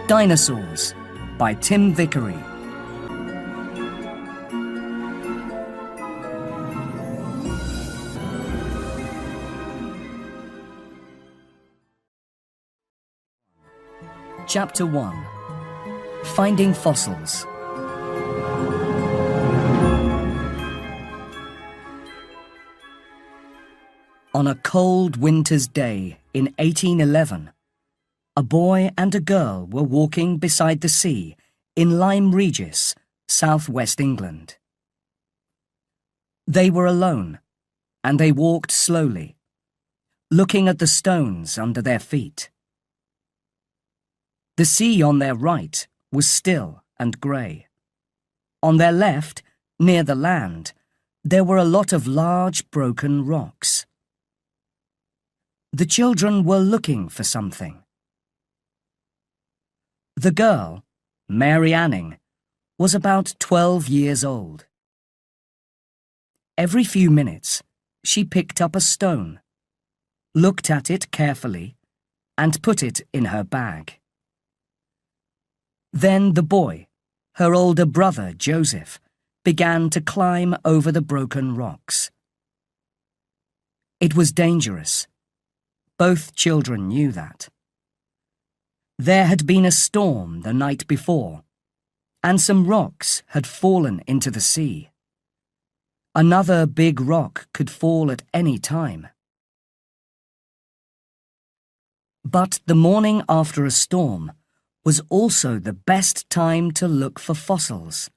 Dinosaurs by Tim Vickery. Chapter 1. Finding Fossils. On a cold winter's day in 1811, a boy and a girl were walking beside the sea in Lyme Regis, southwest England. They were alone, and they walked slowly, looking at the stones under their feet. The sea on their right was still and grey. On their left, near the land, there were a lot of large broken rocks. The children were looking for something. The girl, Mary Anning, was about 12 years old. Every few minutes, she picked up a stone, looked at it carefully, and put it in her bag. Then the boy, her older brother Joseph, began to climb over the broken rocks. It was dangerous. Both children knew that. There had been a storm the night before, and some rocks had fallen into the sea. Another big rock could fall at any time. But the morning after a storm was also the best time to look for fossils,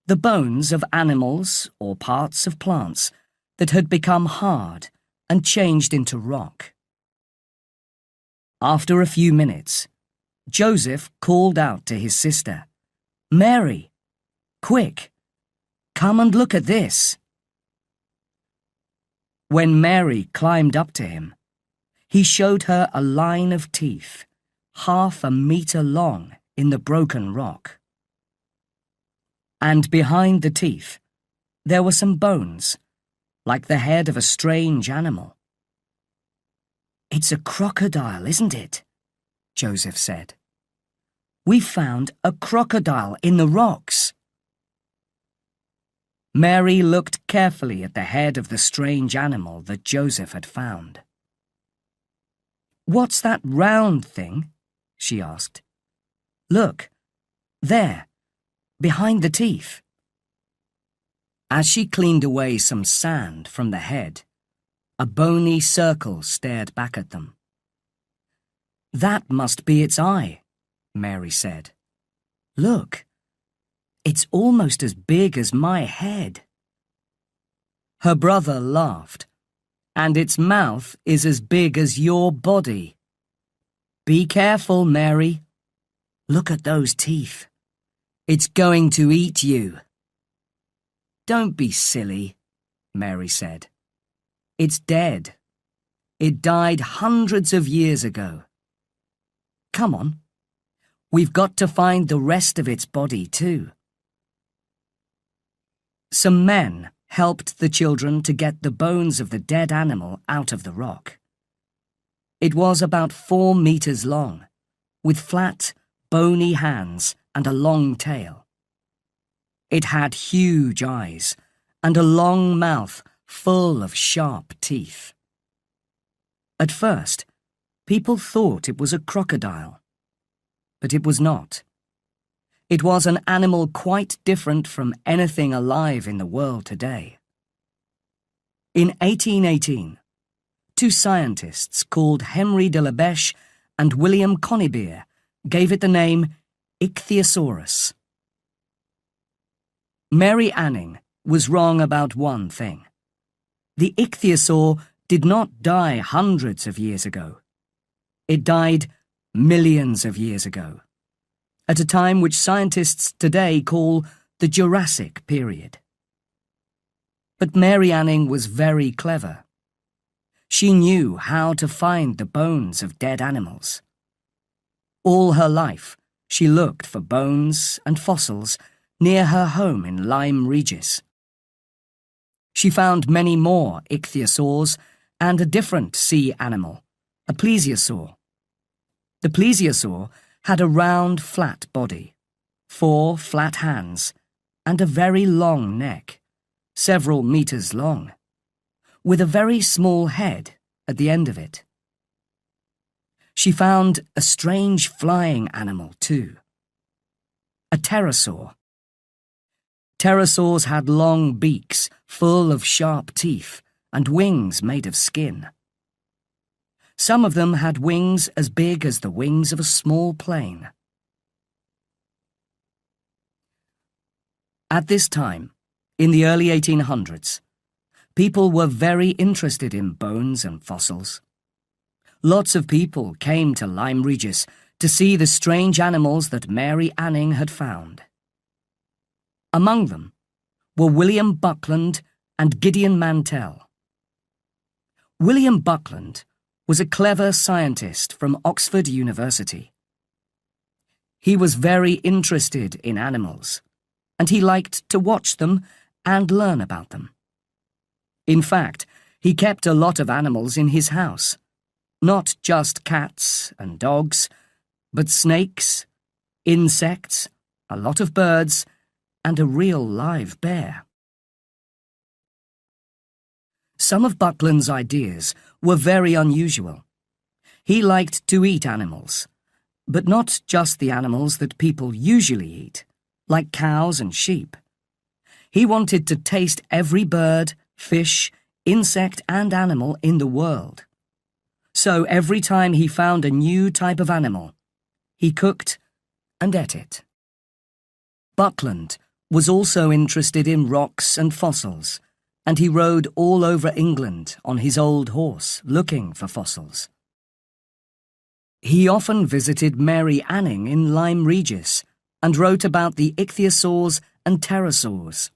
the bones of animals or parts of plants that had become hard and changed into rock. After a few minutes, Joseph called out to his sister, "Mary, quick, come and look at this." When Mary climbed up to him, he showed her a line of teeth, half a metre long in the broken rock. And behind the teeth, there were some bones, like the head of a strange animal. "It's a crocodile, isn't it?" Joseph said. "We found a crocodile in the rocks." Mary looked carefully at the head of the strange animal that Joseph had found. "What's that round thing?" she asked. "Look, there, behind the teeth." As she cleaned away some sand from the head, a bony circle stared back at them. "That must be its eye," Mary said. "Look, it's almost as big as my head." Her brother laughed. "And its mouth is as big as your body." "Be careful, Mary. Look at those teeth. It's going to eat you." "Don't be silly," Mary said. "It's dead. It died hundreds of years ago. Come on. We've got to find the rest of its body too." Some men helped the children to get the bones of the dead animal out of the rock. It was about 4 meters long, with flat, bony hands and a long tail. It had huge eyes and a long mouth full of sharp teeth. At first, people thought it was a crocodile, but it was not. It was an animal quite different from anything alive in the world today. In 1818, 2 scientists called Henry de la Beche and William Conybeare gave it the name Ichthyosaurus. Mary Anning was wrong about one thing. The ichthyosaur did not die hundreds of years ago. It died millions of years ago, at a time which scientists today call the Jurassic period. But Mary Anning was very clever. She knew how to find the bones of dead animals. All her life, she looked for bones and fossils near her home in Lyme Regis. She found many more ichthyosaurs and a different sea animal, a plesiosaur. The plesiosaur had a round, flat body, 4 flat hands, and a very long neck, several meters long, with a very small head at the end of it. She found a strange flying animal too, a pterosaur. Pterosaurs had long beaks full of sharp teeth and wings made of skin. Some of them had wings as big as the wings of a small plane. At this time, in the early 1800s, people were very interested in bones and fossils. Lots of people came to Lyme Regis to see the strange animals that Mary Anning had found. Among them were William Buckland and Gideon Mantell. William Buckland was a clever scientist from Oxford University. He was very interested in animals, and he liked to watch them and learn about them. In fact, he kept a lot of animals in his house, not just cats and dogs, but snakes, insects, a lot of birds, and a real live bear. Some of Buckland's ideas were very unusual. He liked to eat animals, but not just the animals that people usually eat, like cows and sheep. He wanted to taste every bird, fish, insect, and animal in the world. So every time he found a new type of animal, he cooked and ate it. Buckland was also interested in rocks and fossils, and he rode all over England on his old horse looking for fossils. He often visited Mary Anning in Lyme Regis and wrote about the ichthyosaurs and pterosaurs.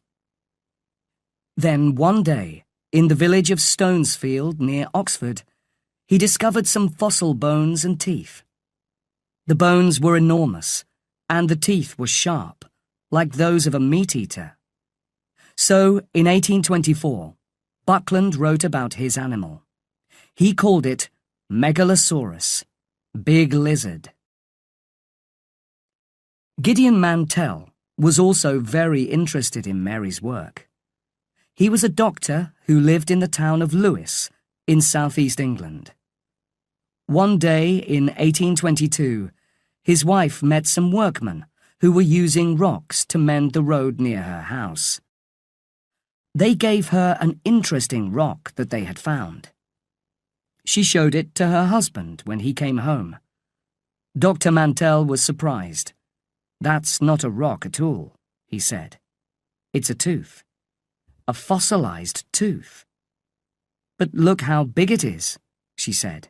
Then one day, in the village of Stonesfield near Oxford, he discovered some fossil bones and teeth. The bones were enormous, and the teeth were sharp, like those of a meat-eater. So, in 1824, Buckland wrote about his animal. He called it Megalosaurus, big lizard. Gideon Mantell was also very interested in Mary's work. He was a doctor who lived in the town of Lewes in southeast England. One day in 1822, his wife met some workmen who were using rocks to mend the road near her house. They gave her an interesting rock that they had found. She showed it to her husband when he came home. Dr. Mantell was surprised. "That's not a rock at all," he said. "It's a tooth. A fossilized tooth." "But look how big it is," she said.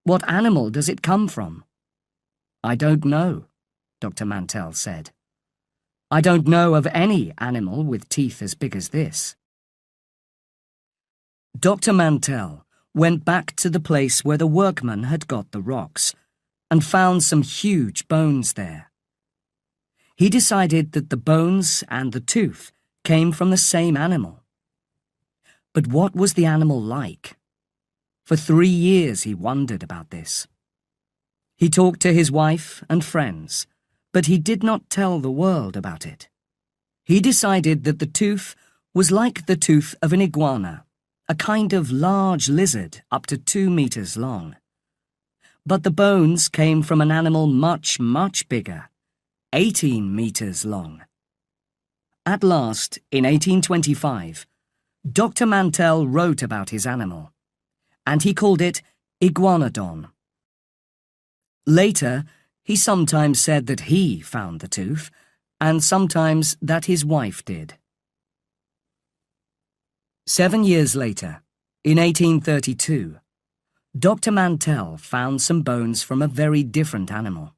"What animal does it come from?" "I don't know," Dr. Mantell said. "I don't know of any animal with teeth as big as this." Dr. Mantell went back to the place where the workman had got the rocks and found some huge bones there. He decided that the bones and the tooth came from the same animal. But what was the animal like? For 3 years he wondered about this. He talked to his wife and friends, but he did not tell the world about it. He decided that the tooth was like the tooth of an iguana, a kind of large lizard up to 2 meters long. But the bones came from an animal much, much bigger, 18 meters long. At last, in 1825, Dr. Mantell wrote about his animal, and he called it Iguanodon. Later, he sometimes said that he found the tooth, and sometimes that his wife did. 7 years later, in 1832, Dr. Mantell found some bones from a very different animal.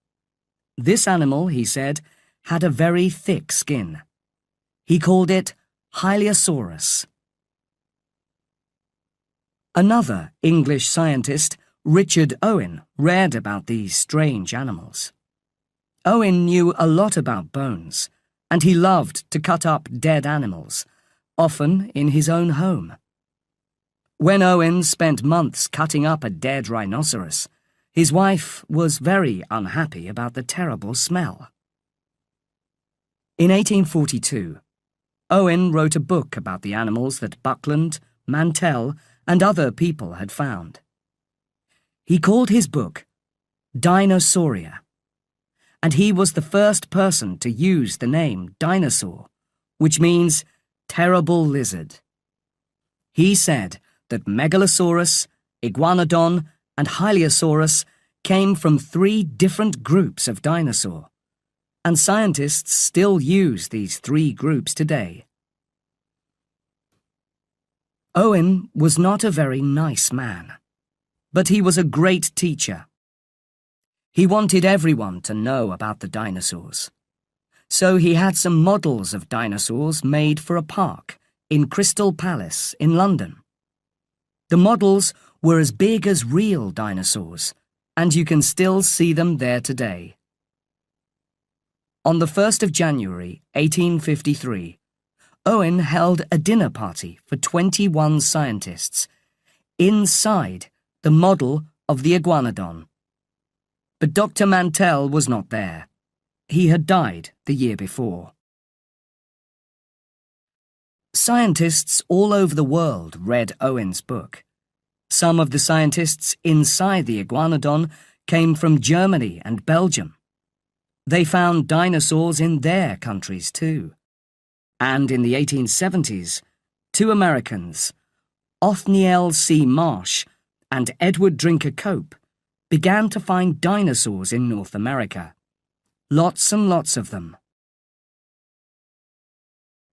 This animal, he said, had a very thick skin. He called it Hylaeosaurus. Another English scientist, Richard Owen, read about these strange animals. Owen knew a lot about bones, and he loved to cut up dead animals, often in his own home. When Owen spent months cutting up a dead rhinoceros, His wife was very unhappy about the terrible smell. In 1842, Owen wrote a book about the animals that Buckland, Mantell, and other people had found. He called his book Dinosauria, and he was the first person to use the name dinosaur, which means terrible lizard. He said that Megalosaurus, Iguanodon, and Hylaeosaurus came from 3 different groups of dinosaur, and scientists still use these 3 groups today. Owen was not a very nice man, but he was a great teacher. He wanted everyone to know about the dinosaurs. So he had some models of dinosaurs made for a park in Crystal Palace in London. The models were as big as real dinosaurs, and you can still see them there today. On the 1st of January, 1853, Owen held a dinner party for 21 scientists inside the model of the Iguanodon. But Dr. Mantell was not there. He had died the year before. Scientists all over the world read Owen's book. Some of the scientists inside the Iguanodon came from Germany and Belgium. They found dinosaurs in their countries too. And in the 1870s, 2 Americans, Othniel C. Marsh and Edward Drinker Cope, began to find dinosaurs in North America. Lots and lots of them.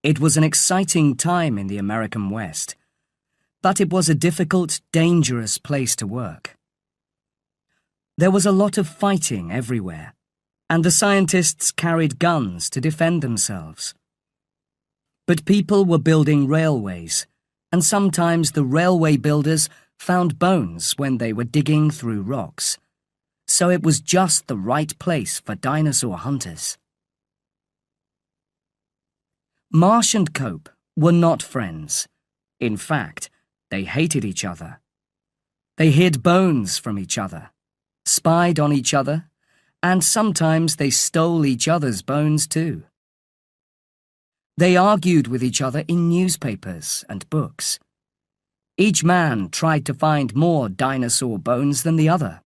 It was an exciting time in the American West, but it was a difficult, dangerous place to work. There was a lot of fighting everywhere, and the scientists carried guns to defend themselves. But people were building railways, and sometimes the railway builders found bones when they were digging through rocks. So it was just the right place for dinosaur hunters. Marsh and Cope were not friends. In fact, they hated each other. They hid bones from each other, spied on each other, and sometimes they stole each other's bones too. They argued with each other in newspapers and books. Each man tried to find more dinosaur bones than the other.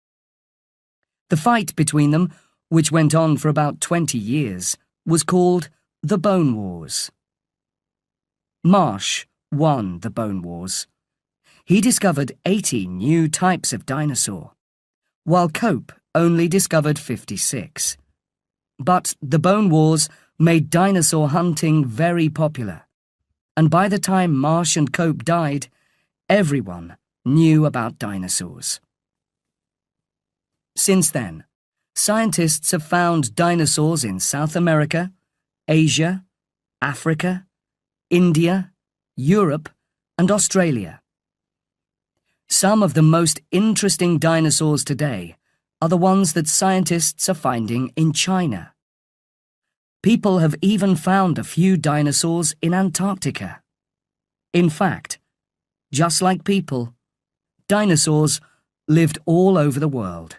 The fight between them, which went on for about 20 years, was called the Bone Wars. Marsh won the Bone Wars. He discovered 80 new types of dinosaur, while Cope only discovered 56. But the Bone Wars made dinosaur hunting very popular, and by the time Marsh and Cope died, everyone knew about dinosaurs. Since then, scientists have found dinosaurs in South America, Asia, Africa, India, Europe, and Australia. Some of the most interesting dinosaurs today are the ones that scientists are finding in China. People have even found a few dinosaurs in Antarctica. In fact, just like people, dinosaurs lived all over the world.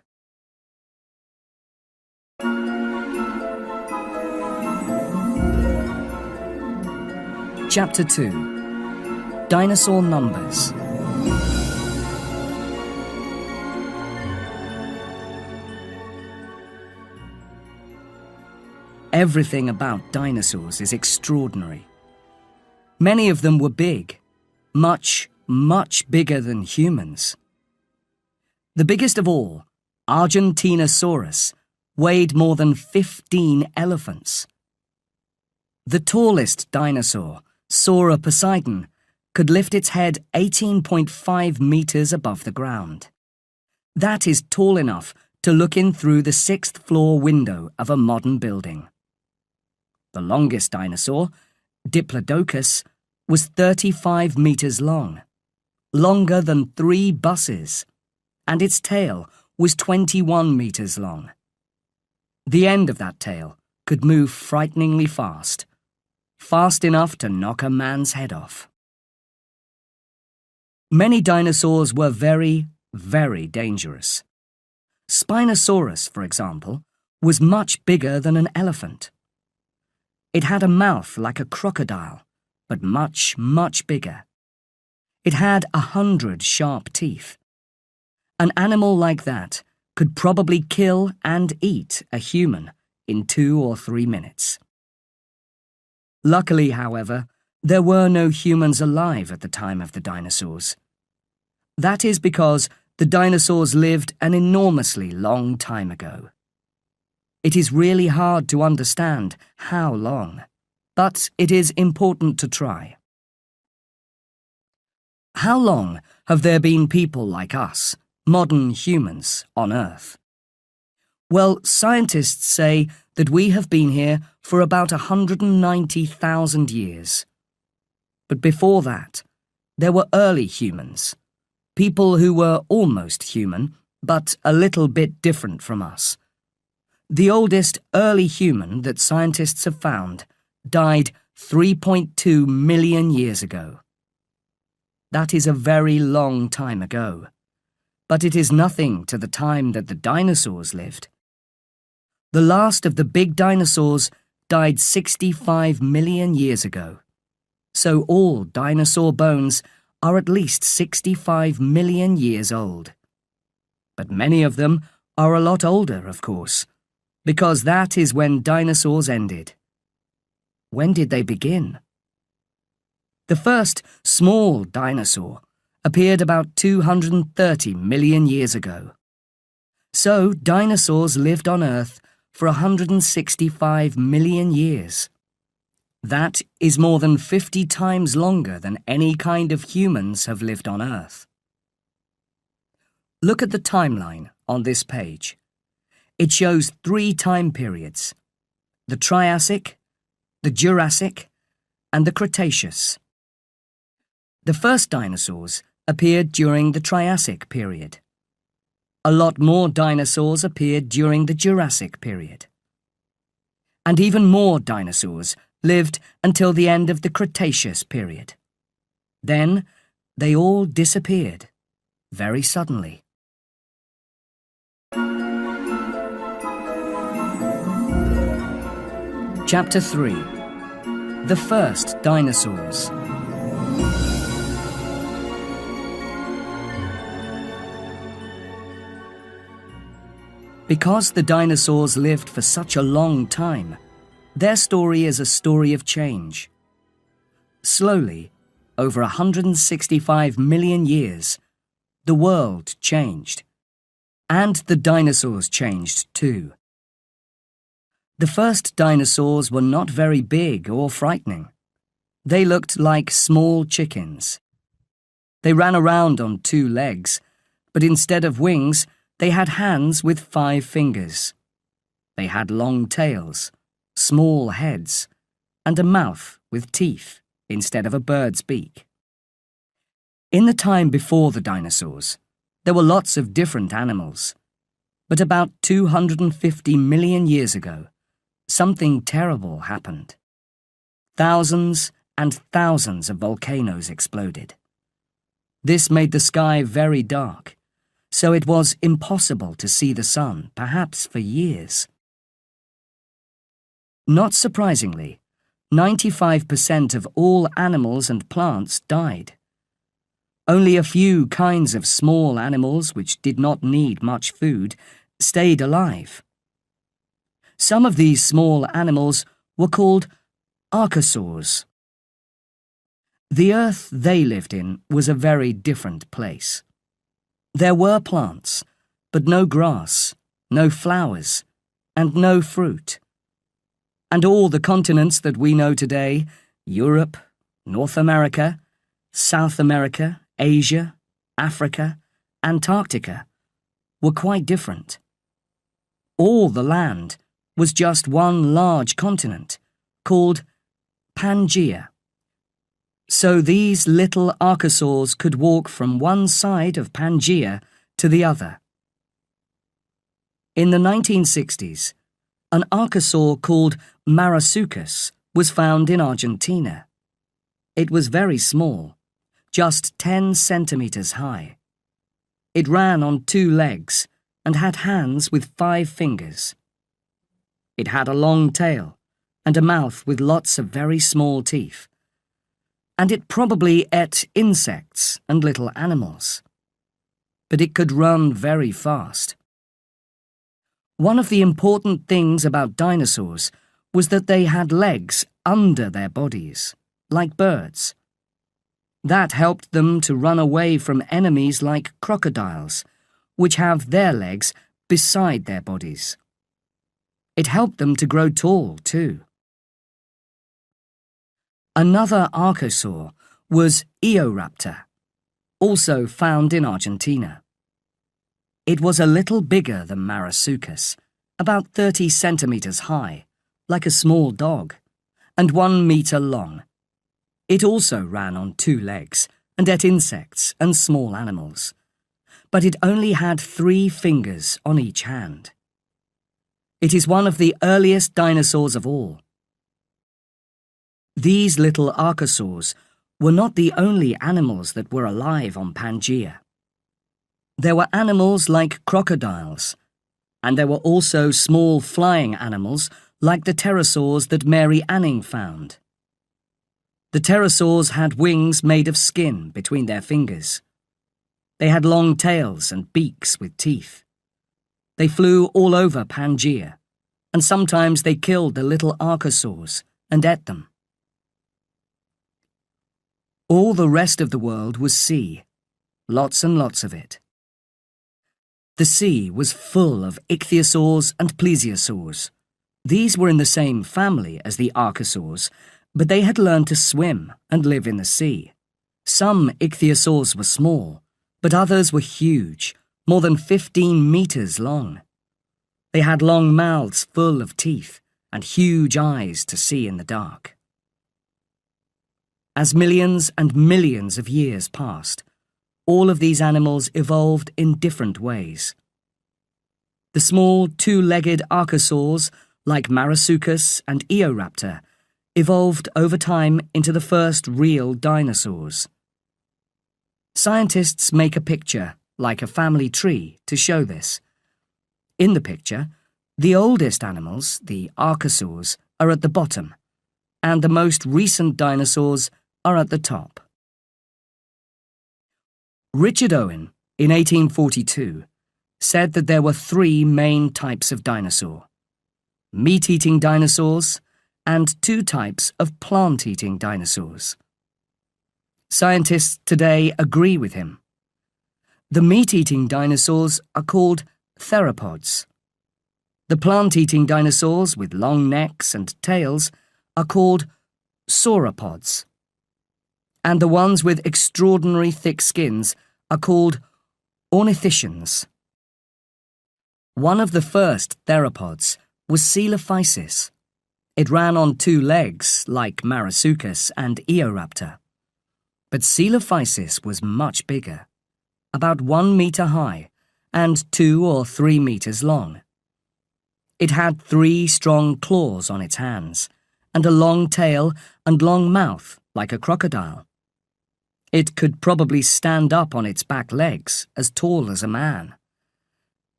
Chapter 2. Dinosaur Numbers. Everything about dinosaurs is extraordinary. Many of them were big, much bigger than humans. The biggest of all, Argentinosaurus, weighed more than 15 elephants. The tallest dinosaur, Sauroposeidon, could lift its head 18.5 meters above the ground. That is tall enough to look in through the 6th floor window of a modern building. The longest dinosaur, Diplodocus, was 35 meters long, longer than 3 buses, and its tail was 21 meters long. The end of that tail could move frighteningly fast, fast enough to knock a man's head off. Many dinosaurs were very dangerous. Spinosaurus, for example, was much bigger than an elephant. It had a mouth like a crocodile, but much, much bigger. It had 100 sharp teeth. An animal like that could probably kill and eat a human in 2 or 3 minutes. Luckily, however, there were no humans alive at the time of the dinosaurs. That is because the dinosaurs lived an enormously long time ago. It is really hard to understand how long, but it is important to try. How long have there been people like us, modern humans, on Earth? Well, scientists say that we have been here for about 190,000 years. But before that, there were early humans, people who were almost human, but a little bit different from us. The oldest early human that scientists have found died 3.2 million years ago. That is a very long time ago, but it is nothing to the time that the dinosaurs lived. The last of the big dinosaurs died 65 million years ago, so all dinosaur bones are at least 65 million years old. But many of them are a lot older, of course, because that is when dinosaurs ended. When did they begin? The first small dinosaur appeared about 230 million years ago. So dinosaurs lived on Earth for 165 million years. That is more than 50 times longer than any kind of humans have lived on Earth. Look at the timeline on this page. It shows 3 time periods: the Triassic, the Jurassic, and the Cretaceous. The first dinosaurs appeared during the Triassic period. A lot more dinosaurs appeared during the Jurassic period. And even more dinosaurs lived until the end of the Cretaceous period. Then they all disappeared, very suddenly. Chapter 3: The First Dinosaurs. Because the dinosaurs lived for such a long time, their story is a story of change. Slowly, over 165 million years, the world changed. And the dinosaurs changed too. The first dinosaurs were not very big or frightening. They looked like small chickens. They ran around on 2 legs, but instead of wings, they had hands with 5 fingers. They had long tails, small heads, and a mouth with teeth instead of a bird's beak. In the time before the dinosaurs, there were lots of different animals. But about 250 million years ago, something terrible happened. Thousands and thousands of volcanoes exploded. This made the sky very dark, so it was impossible to see the sun, perhaps for years. Not surprisingly, 95% of all animals and plants died. Only a few kinds of small animals which did not need much food stayed alive. Some of these small animals were called archosaurs. The Earth they lived in was a very different place. There were plants, but no grass, no flowers, and no fruit. And all the continents that we know today, Europe, North America, South America, Asia, Africa, Antarctica, were quite different. All the land was just one large continent, called Pangaea. So these little archosaurs could walk from one side of Pangaea to the other. In the 1960s, an archosaur called Marasuchus was found in Argentina. It was very small, just 10 centimeters high. It ran on 2 legs and had hands with 5 fingers. It had a long tail and a mouth with lots of very small teeth, and it probably ate insects and little animals. But it could run very fast. One of the important things about dinosaurs was that they had legs under their bodies, like birds. That helped them to run away from enemies like crocodiles, which have their legs beside their bodies. It helped them to grow tall, too. Another archosaur was Eoraptor, also found in Argentina. It was a little bigger than Marsuchus, about 30 centimeters high, like a small dog, and 1 meter long. It also ran on 2 legs and ate insects and small animals, but it only had 3 fingers on each hand. It is one of the earliest dinosaurs of all. These little archosaurs were not the only animals that were alive on Pangaea. There were animals like crocodiles, and there were also small flying animals like the pterosaurs that Mary Anning found. The pterosaurs had wings made of skin between their fingers. They had long tails and beaks with teeth. They flew all over Pangaea, and sometimes they killed the little archosaurs and ate them. All the rest of the world was sea, lots and lots of it. The sea was full of ichthyosaurs and plesiosaurs. These were in the same family as the archosaurs, but they had learned to swim and live in the sea. Some ichthyosaurs were small, but others were huge, more than 15 meters long. They had long mouths full of teeth and huge eyes to see in the dark. As millions and millions of years passed, all of these animals evolved in different ways. The small 2-legged archosaurs, like Marsuchus and Eoraptor, evolved over time into the first real dinosaurs. Scientists make a picture, like a family tree, to show this. In the picture, the oldest animals, the archosaurs, are at the bottom, and the most recent dinosaurs are at the top. Richard Owen, in 1842, said that there were 3 main types of dinosaur: meat-eating dinosaurs and 2 types of plant-eating dinosaurs. Scientists today agree with him. The meat-eating dinosaurs are called theropods. The plant-eating dinosaurs with long necks and tails are called sauropods. And the ones with extraordinary thick skins are called ornithischians. One of the first theropods was Coelophysis. It ran on 2 legs, like Marsuchus and Eoraptor. But Coelophysis was much bigger, about 1 meter high and 2 or 3 meters long. It had 3 strong claws on its hands, and a long tail and long mouth, like a crocodile. It could probably stand up on its back legs, as tall as a man.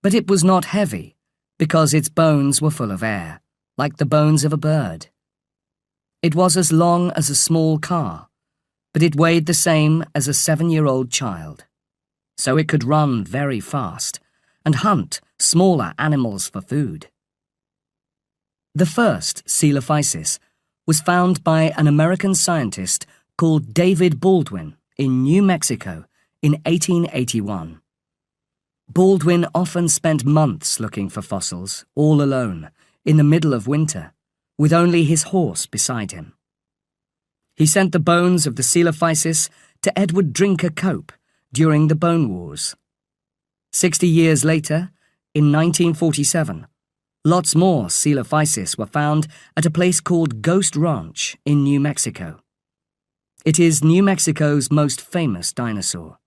But it was not heavy, because its bones were full of air, like the bones of a bird. It was as long as a small car, but it weighed the same as a 7-year-old child. So it could run very fast and hunt smaller animals for food. The first Coelophysis was found by an American scientist called David Baldwin in New Mexico in 1881. Baldwin often spent months looking for fossils, all alone, in the middle of winter, with only his horse beside him. He sent the bones of the Coelophysis to Edward Drinker Cope during the Bone Wars. 60 years later, in 1947, lots more Coelophysis were found at a place called Ghost Ranch in New Mexico. It is New Mexico's most famous dinosaur.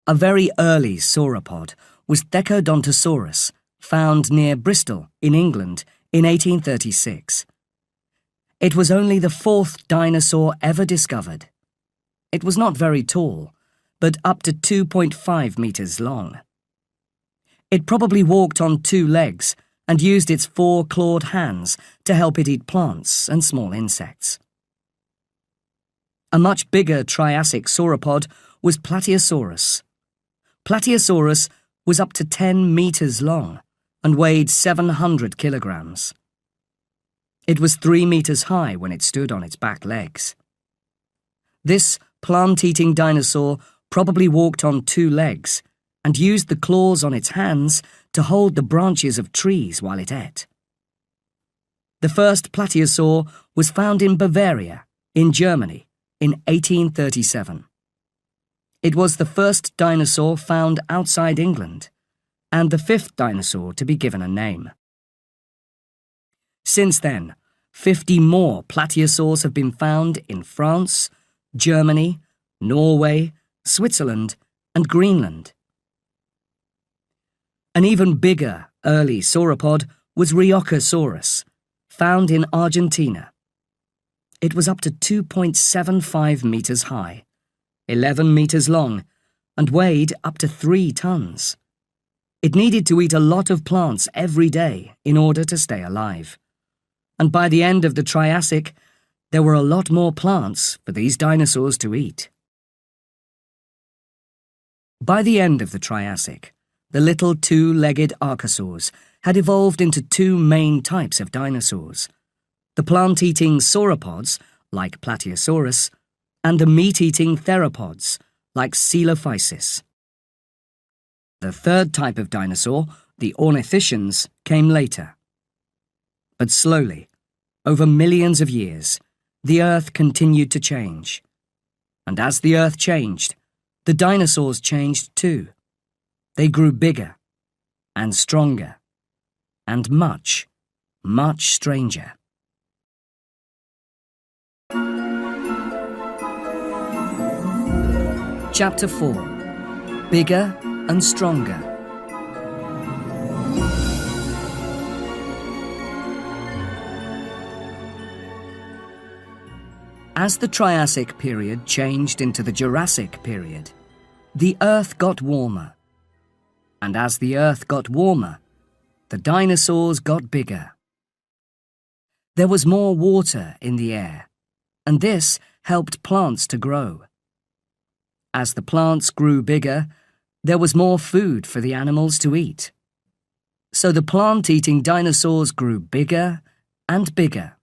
A very early sauropod was Thecodontosaurus, found near Bristol in England in 1836. It was only the 4th dinosaur ever discovered. It was not very tall, but up to 2.5 meters long. It probably walked on 2 legs and used its 4 clawed hands to help it eat plants and small insects. A much bigger Triassic sauropod was Platyosaurus. Platyosaurus was up to 10 meters long and weighed 700 kilograms. It was 3 meters high when it stood on its back legs. This plant-eating dinosaur probably walked on 2 legs and used the claws on its hands to hold the branches of trees while it ate. The first platyosaur was found in Bavaria, in Germany, in 1837. It was the first dinosaur found outside England, and the 5th dinosaur to be given a name. Since then, 50 more platyosaurs have been found in France, Germany, Norway, Switzerland, and Greenland. An even bigger early sauropod was Rheocosaurus, found in Argentina. It was up to 2.75 meters high, 11 meters long, and weighed up to 3 tons. It needed to eat a lot of plants every day in order to stay alive. And by the end of the Triassic, there were a lot more plants for these dinosaurs to eat. By the end of the Triassic, the little 2-legged archosaurs had evolved into 2 main types of dinosaurs: the plant-eating sauropods, like Platyosaurus, and the meat-eating theropods, like Coelophysis. The 3rd type of dinosaur, the ornithischians, came later. But slowly, over millions of years, the Earth continued to change. And as the Earth changed, the dinosaurs changed too. They grew bigger and stronger and much, much stranger. Chapter 4: Bigger and Stronger. As the Triassic period changed into the Jurassic period, the Earth got warmer. And as the Earth got warmer, the dinosaurs got bigger. There was more water in the air, and this helped plants to grow. As the plants grew bigger, there was more food for the animals to eat. So the plant-eating dinosaurs grew bigger and bigger.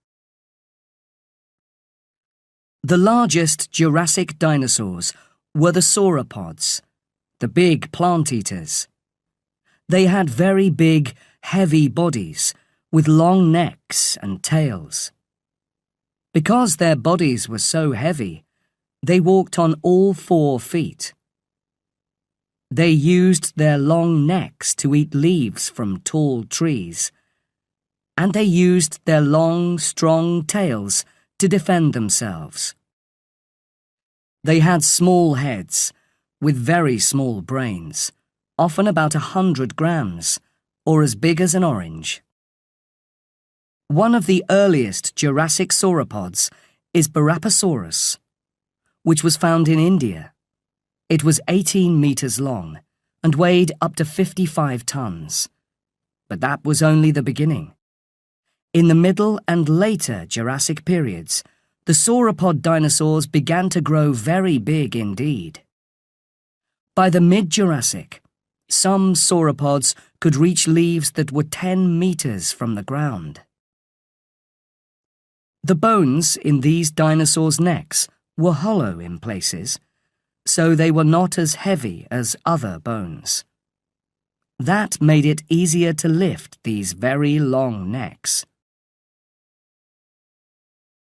The largest Jurassic dinosaurs were the sauropods, the big plant-eaters. They had very big, heavy bodies with long necks and tails. Because their bodies were so heavy, they walked on all 4 feet. They used their long necks to eat leaves from tall trees, and they used their long, strong tails to defend themselves. They had small heads with very small brains, often about 100 grams, or as big as an orange. One of the earliest Jurassic sauropods is Barapasaurus, which was found in India. It was 18 meters long and weighed up to 55 tons. But that was only the beginning. In the middle and later Jurassic periods, the sauropod dinosaurs began to grow very big indeed. By the mid-Jurassic, some sauropods could reach leaves that were 10 meters from the ground. The bones in these dinosaurs' necks were hollow in places, so they were not as heavy as other bones. That made it easier to lift these very long necks.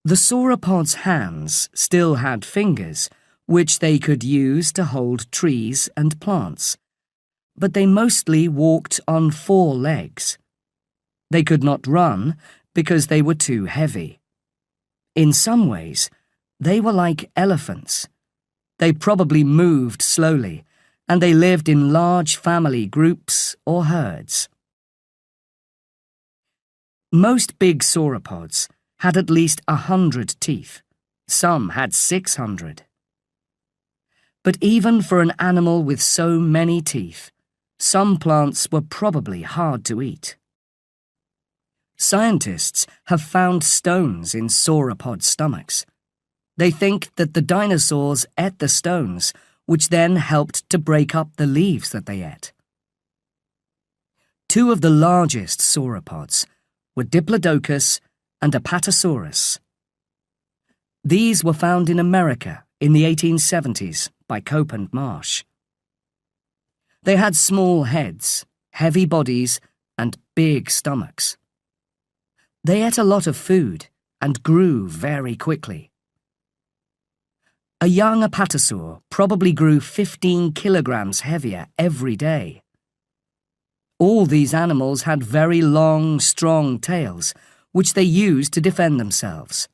The sauropods' hands still had fingers, which they could use to hold trees and plants, but they mostly walked on 4 legs. They could not run because they were too heavy. In some ways, they were like elephants. They probably moved slowly, and they lived in large family groups or herds. Most big sauropods had at least 100 teeth. Some had 600. But even for an animal with so many teeth, Some plants were probably hard to eat. Scientists have found stones in sauropod stomachs. They think that the dinosaurs ate the stones, which then helped to break up the leaves that they ate. Two of the largest sauropods were Diplodocus and Apatosaurus. These were found in America in the 1870s by Cope and Marsh. They had small heads, heavy bodies, and big stomachs. They ate a lot of food and grew very quickly. A young apatosaur probably grew 15 kilograms heavier every day. All these animals had very long, strong tails, which they used to defend themselves.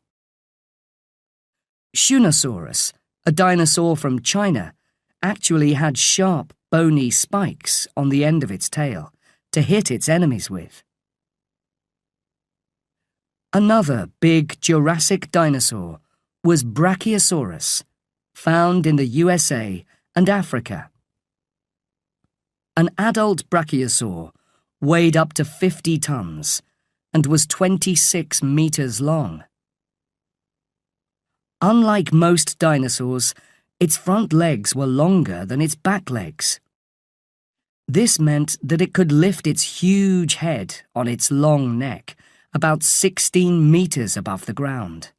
Shunosaurus, a dinosaur from China, actually had sharp, bony spikes on the end of its tail to hit its enemies with. Another big Jurassic dinosaur was Brachiosaurus, found in the USA and Africa. An adult brachiosaur weighed up to 50 tons and was 26 meters long. Unlike most dinosaurs, its front legs were longer than its back legs. This meant that it could lift its huge head on its long neck about 16 meters above the ground.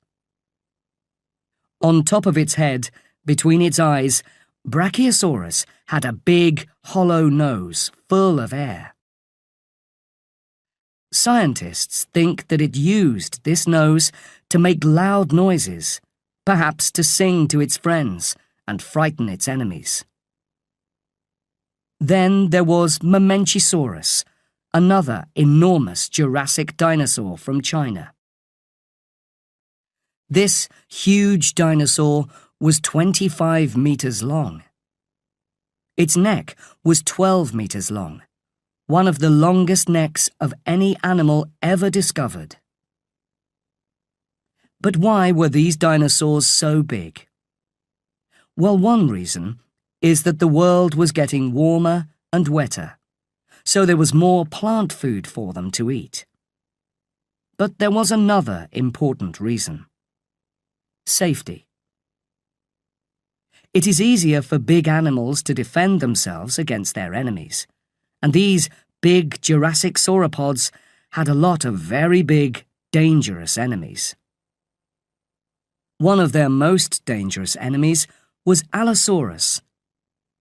On top of its head, between its eyes, Brachiosaurus had a big, hollow nose full of air. Scientists think that it used this nose to make loud noises, perhaps to sing to its friends and frighten its enemies. Then there was Mamenchisaurus, another enormous Jurassic dinosaur from China. This huge dinosaur was 25 meters long. Its neck was 12 meters long, one of the longest necks of any animal ever discovered. But why were these dinosaurs so big? Well, one reason is that the world was getting warmer and wetter, so there was more plant food for them to eat. But there was another important reason: safety. It is easier for big animals to defend themselves against their enemies, and these big Jurassic sauropods had a lot of very big, dangerous enemies. One of their most dangerous enemies was Allosaurus.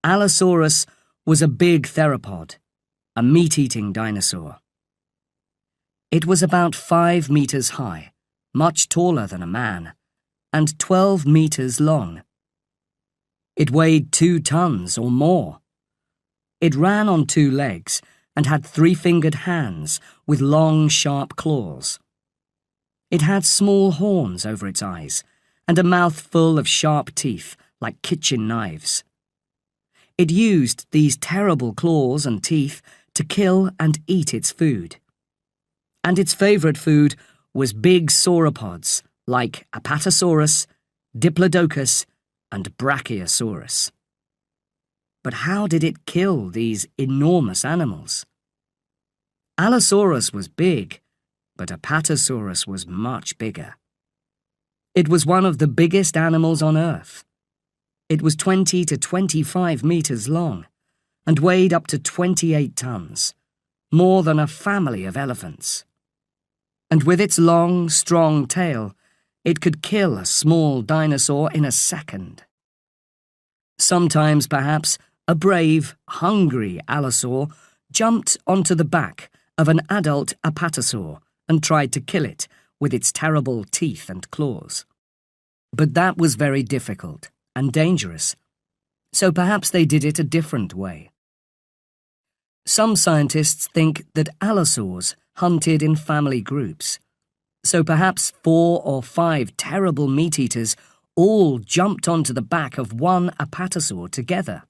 Allosaurus was a big theropod, a meat-eating dinosaur. It was about 5 meters high, much taller than a man, and 12 meters long. It weighed 2 tons or more. It ran on 2 legs and had 3-fingered hands with long, sharp claws. It had small horns over its eyes and a mouth full of sharp teeth like kitchen knives. It used these terrible claws and teeth to kill and eat its food. And its favorite food was big sauropods like Apatosaurus, Diplodocus, and Brachiosaurus. But how did it kill these enormous animals? Allosaurus was big, but Apatosaurus was much bigger. It was one of the biggest animals on Earth. It was 20 to 25 meters long and weighed up to 28 tons, more than a family of elephants. And with its long, strong tail, it could kill a small dinosaur in a second. Sometimes, perhaps, a brave, hungry allosaur jumped onto the back of an adult apatosaur and tried to kill it with its terrible teeth and claws. But that was very difficult and dangerous, so perhaps they did it a different way. Some scientists think that allosaurs hunted in family groups, so perhaps 4 or 5 terrible meat-eaters all jumped onto the back of one apatosaur together.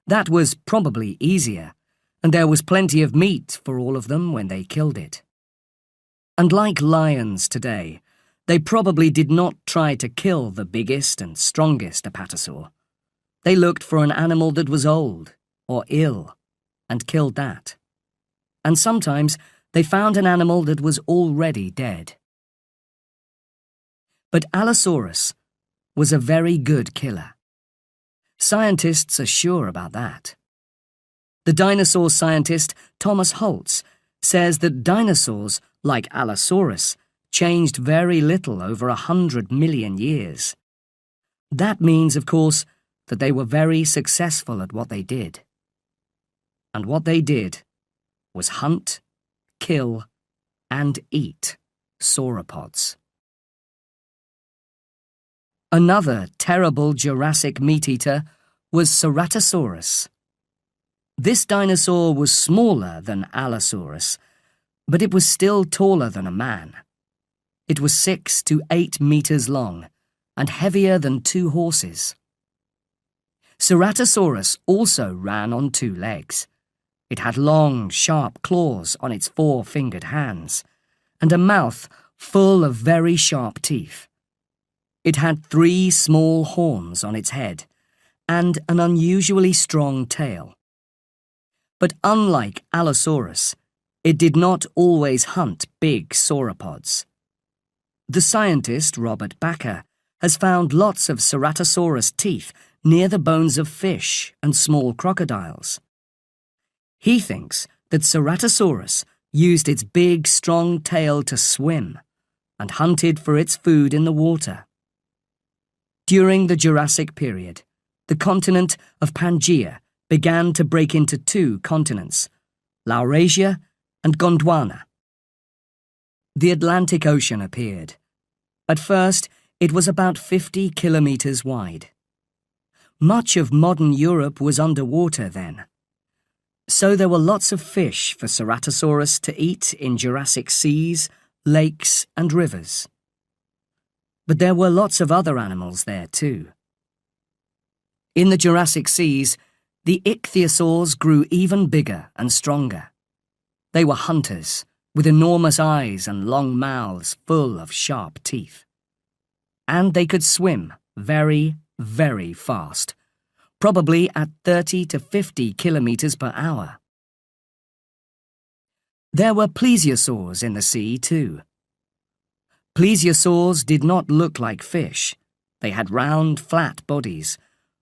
That was probably easier, and there was plenty of meat for all of them when they killed it. And like lions today, they probably did not try to kill the biggest and strongest apatosaur. They looked for an animal that was old or ill and killed that. And sometimes they found an animal that was already dead. But Allosaurus was a very good killer. Scientists are sure about that. The dinosaur scientist Thomas Holtz says that dinosaurs, like Allosaurus, changed very little over 100 million years. That means, of course, that they were very successful at what they did. And what they did was hunt, kill, and eat sauropods. Another terrible Jurassic meat-eater was Ceratosaurus. This dinosaur was smaller than Allosaurus, but it was still taller than a man. It was 6 to 8 meters long and heavier than 2 horses. Ceratosaurus also ran on 2 legs. It had long, sharp claws on its 4-fingered hands and a mouth full of very sharp teeth. It had 3 small horns on its head and an unusually strong tail. But unlike Allosaurus, it did not always hunt big sauropods. The scientist Robert Bakker has found lots of Ceratosaurus teeth near the bones of fish and small crocodiles. He thinks that Ceratosaurus used its big, strong tail to swim and hunted for its food in the water. During the Jurassic period, the continent of Pangaea began to break into 2 continents, Laurasia and Gondwana. The Atlantic Ocean appeared. At first, it was about 50 kilometers wide. Much of modern Europe was underwater then. So there were lots of fish for Ceratosaurus to eat in Jurassic seas, lakes, and rivers. But there were lots of other animals there too. In the Jurassic seas, the ichthyosaurs grew even bigger and stronger. They were hunters, with enormous eyes and long mouths full of sharp teeth. And they could swim very, very fast, probably at 30 to 50 kilometers per hour. There were plesiosaurs in the sea too. Plesiosaurs did not look like fish. They had round, flat bodies,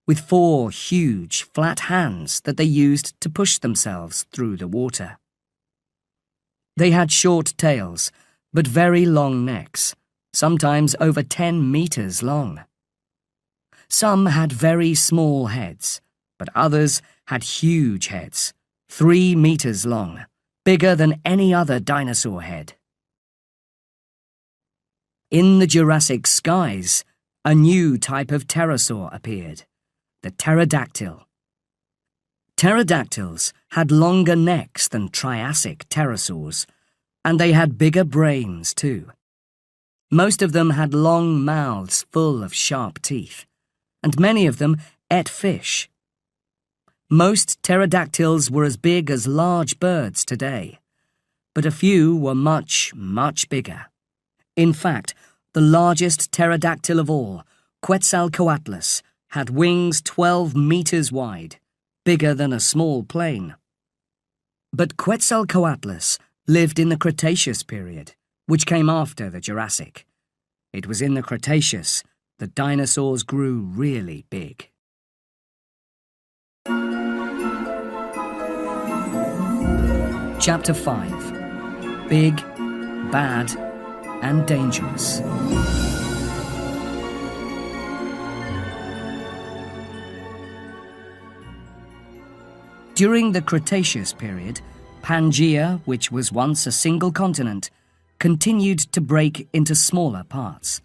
with 4 huge, flat hands that they used to push themselves through the water. They had short tails, but very long necks, sometimes over 10 meters long. Some had very small heads, but others had huge heads, 3 meters long, bigger than any other dinosaur head. In the Jurassic skies, a new type of pterosaur appeared, the pterodactyl. Pterodactyls had longer necks than Triassic pterosaurs, and they had bigger brains too. Most of them had long mouths full of sharp teeth, and many of them ate fish. Most pterodactyls were as big as large birds today, but a few were much, much bigger. In fact, the largest pterodactyl of all, Quetzalcoatlus, had wings 12 meters wide, bigger than a small plane. But Quetzalcoatlus lived in the Cretaceous period, which came after the Jurassic. It was in the Cretaceous that dinosaurs grew really big. Chapter 5. Big, Bad, and Dangerous. During the Cretaceous period, Pangaea, which was once a single continent, continued to break into smaller parts.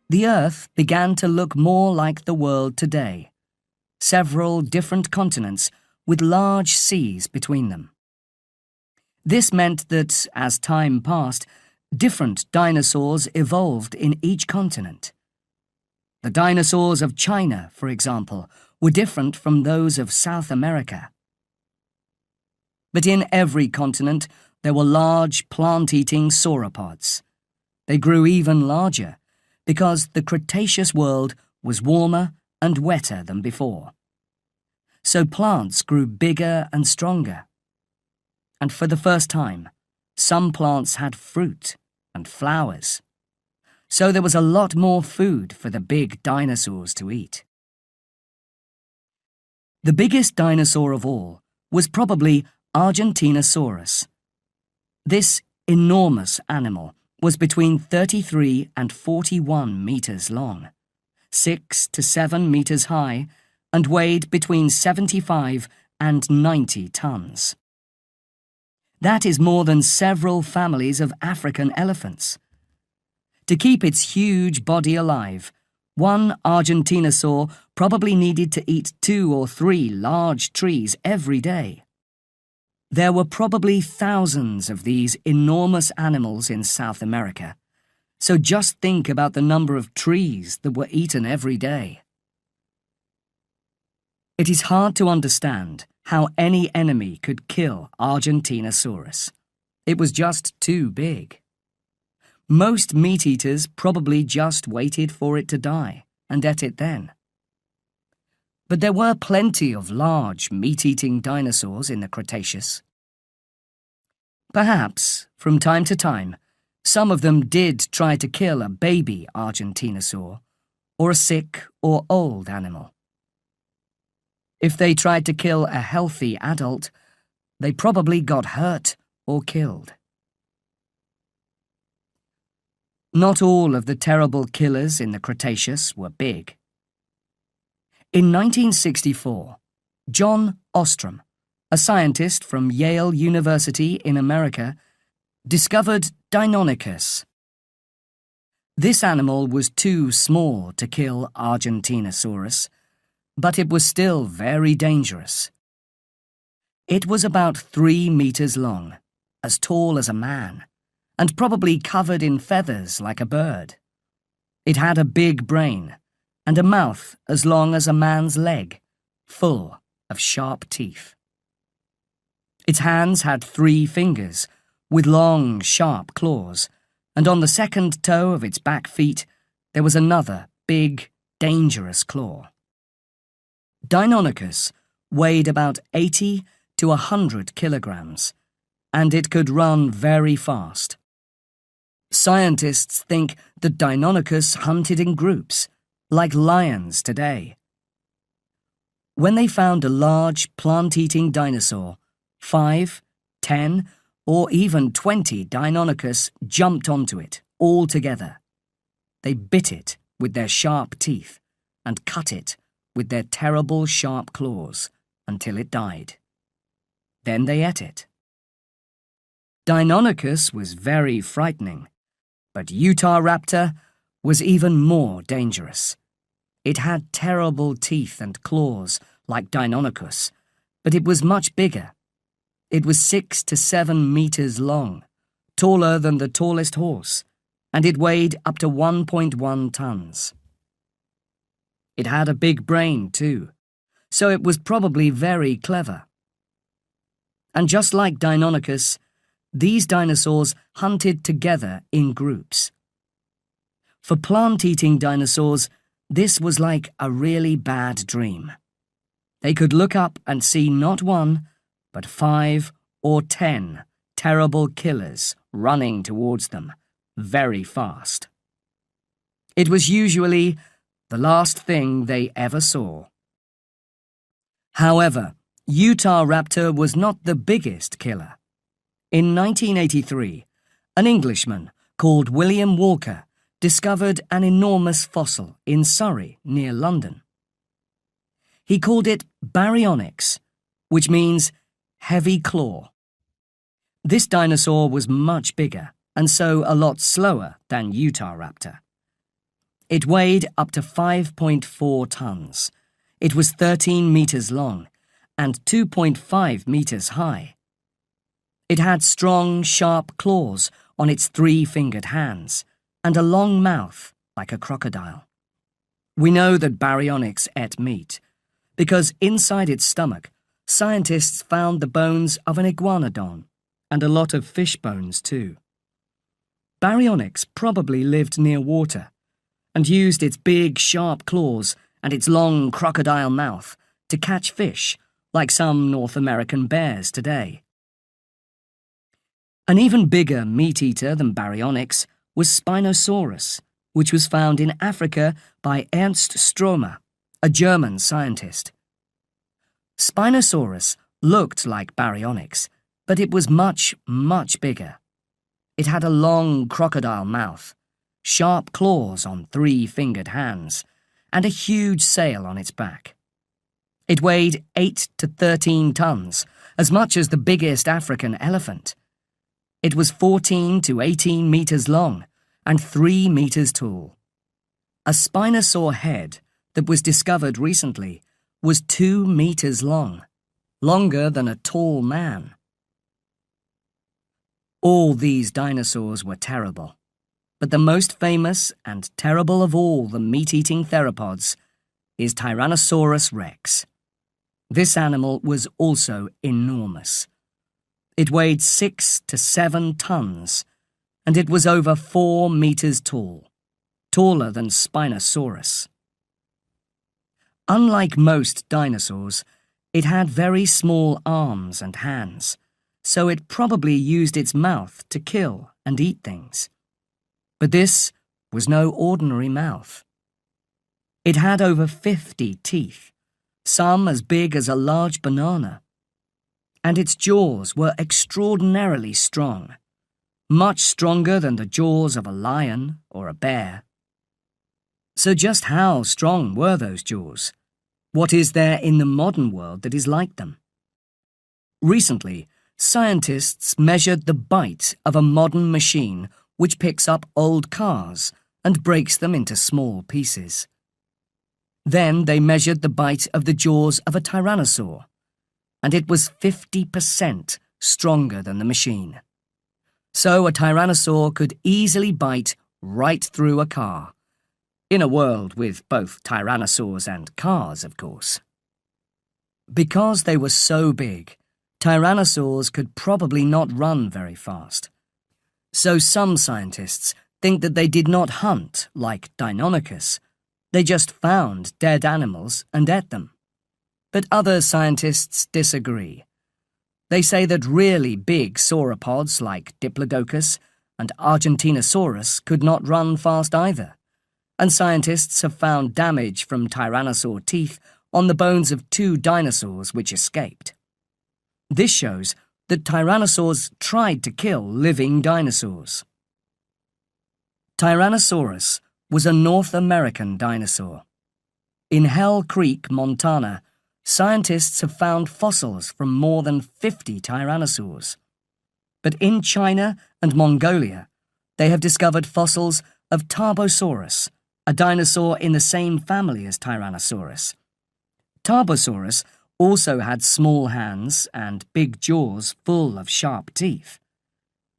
The Earth began to look more like the world today, several different continents with large seas between them. This meant that, as time passed, different dinosaurs evolved in each continent. The dinosaurs of China, for example, were different from those of South America. But in every continent, there were large plant-eating sauropods. They grew even larger because the Cretaceous world was warmer and wetter than before. so plants grew bigger and stronger. And for the first time, some plants had fruit and flowers. So there was a lot more food for the big dinosaurs to eat. The biggest dinosaur of all was probably Argentinosaurus. This enormous animal was between 33 and 41 meters long, 6 to 7 meters high, and weighed between 75 and 90 tons. That is more than several families of African elephants. To keep its huge body alive, one Argentinosaur probably needed to eat 2 or 3 large trees every day. There were probably thousands of these enormous animals in South America, so just think about the number of trees that were eaten every day. It is hard to understand how any enemy could kill Argentinosaurus. It was just too big. Most meat-eaters probably just waited for it to die and ate it then. But there were plenty of large meat-eating dinosaurs in the Cretaceous. Perhaps, from time to time, some of them did try to kill a baby Argentinosaur or a sick or old animal. If they tried to kill a healthy adult, they probably got hurt or killed. Not all of the terrible killers in the Cretaceous were big. In 1964, John Ostrom, a scientist from Yale University in America, discovered Deinonychus. This animal was too small to kill Argentinosaurus, but it was still very dangerous. It was about 3 meters long, as tall as a man, and probably covered in feathers like a bird. It had a big brain and a mouth as long as a man's leg, full of sharp teeth. Its hands had 3 fingers, with long, sharp claws, and on the second toe of its back feet there was another big, dangerous claw. Deinonychus weighed about 80 to 100 kilograms, and it could run very fast. Scientists think that Deinonychus hunted in groups, like lions today. When they found a large plant-eating dinosaur, 5, 10, or even 20 Deinonychus jumped onto it, all together. They bit it with their sharp teeth and cut it with their terrible sharp claws until it died. Then they ate it. Deinonychus was very frightening, but Utahraptor was even more dangerous. It had terrible teeth and claws like Deinonychus, but it was much bigger. It was 6 to 7 meters long, taller than the tallest horse, and it weighed up to 1.1 tons. It had a big brain too, so it was probably very clever. And just like Deinonychus, these dinosaurs hunted together in groups. For plant-eating dinosaurs, this was like a really bad dream. They could look up and see not 1, but 5 or 10 terrible killers running towards them, very fast. It was usually the last thing they ever saw. However, Utahraptor was not the biggest killer. In 1983, an Englishman called William Walker discovered an enormous fossil in Surrey, near London. He called it Baryonyx, which means heavy claw. This dinosaur was much bigger and so a lot slower than Utahraptor. It weighed up to 5.4 tons. It was 13 meters long and 2.5 meters high. It had strong, sharp claws on its 3-fingered hands and a long mouth like a crocodile. We know that Baryonyx ate meat because inside its stomach, scientists found the bones of an iguanodon and a lot of fish bones too. Baryonyx probably lived near water and used its big, sharp claws and its long crocodile mouth to catch fish, like some North American bears today. An even bigger meat-eater than baryonyx was Spinosaurus, which was found in Africa by Ernst Stromer, a German scientist. Spinosaurus looked like baryonyx, but it was much, much bigger. It had a long crocodile mouth, sharp claws on 3-fingered hands, and a huge sail on its back. It weighed 8 to 13 tons, as much as the biggest African elephant. It was 14 to 18 meters long and 3 meters tall. A Spinosaur head that was discovered recently was 2 meters long, longer than a tall man. All these dinosaurs were terrible, but the most famous and terrible of all the meat-eating theropods is Tyrannosaurus rex. This animal was also enormous. It weighed 6 to 7 tons, and it was over 4 meters tall, taller than Spinosaurus. Unlike most dinosaurs, it had very small arms and hands, so it probably used its mouth to kill and eat things. But this was no ordinary mouth. It had over 50 teeth, some as big as a large banana. And its jaws were extraordinarily strong, much stronger than the jaws of a lion or a bear. So just how strong were those jaws? What is there in the modern world that is like them? Recently, scientists measured the bite of a modern machine which picks up old cars and breaks them into small pieces. Then they measured the bite of the jaws of a tyrannosaur, and it was 50% stronger than the machine. So a tyrannosaur could easily bite right through a car, in a world with both tyrannosaurs and cars, of course. Because they were so big, tyrannosaurs could probably not run very fast. So some scientists think that they did not hunt like Deinonychus. They just found dead animals and ate them. But other scientists disagree. They say that really big sauropods like Diplodocus and Argentinosaurus could not run fast either, and scientists have found damage from tyrannosaur teeth on the bones of 2 dinosaurs which escaped. This shows that tyrannosaurs tried to kill living dinosaurs. Tyrannosaurus was a North American dinosaur. In Hell Creek, Montana, scientists have found fossils from more than 50 tyrannosaurs. But in China and Mongolia, they have discovered fossils of Tarbosaurus, a dinosaur in the same family as Tyrannosaurus. Tarbosaurus also had small hands and big jaws full of sharp teeth.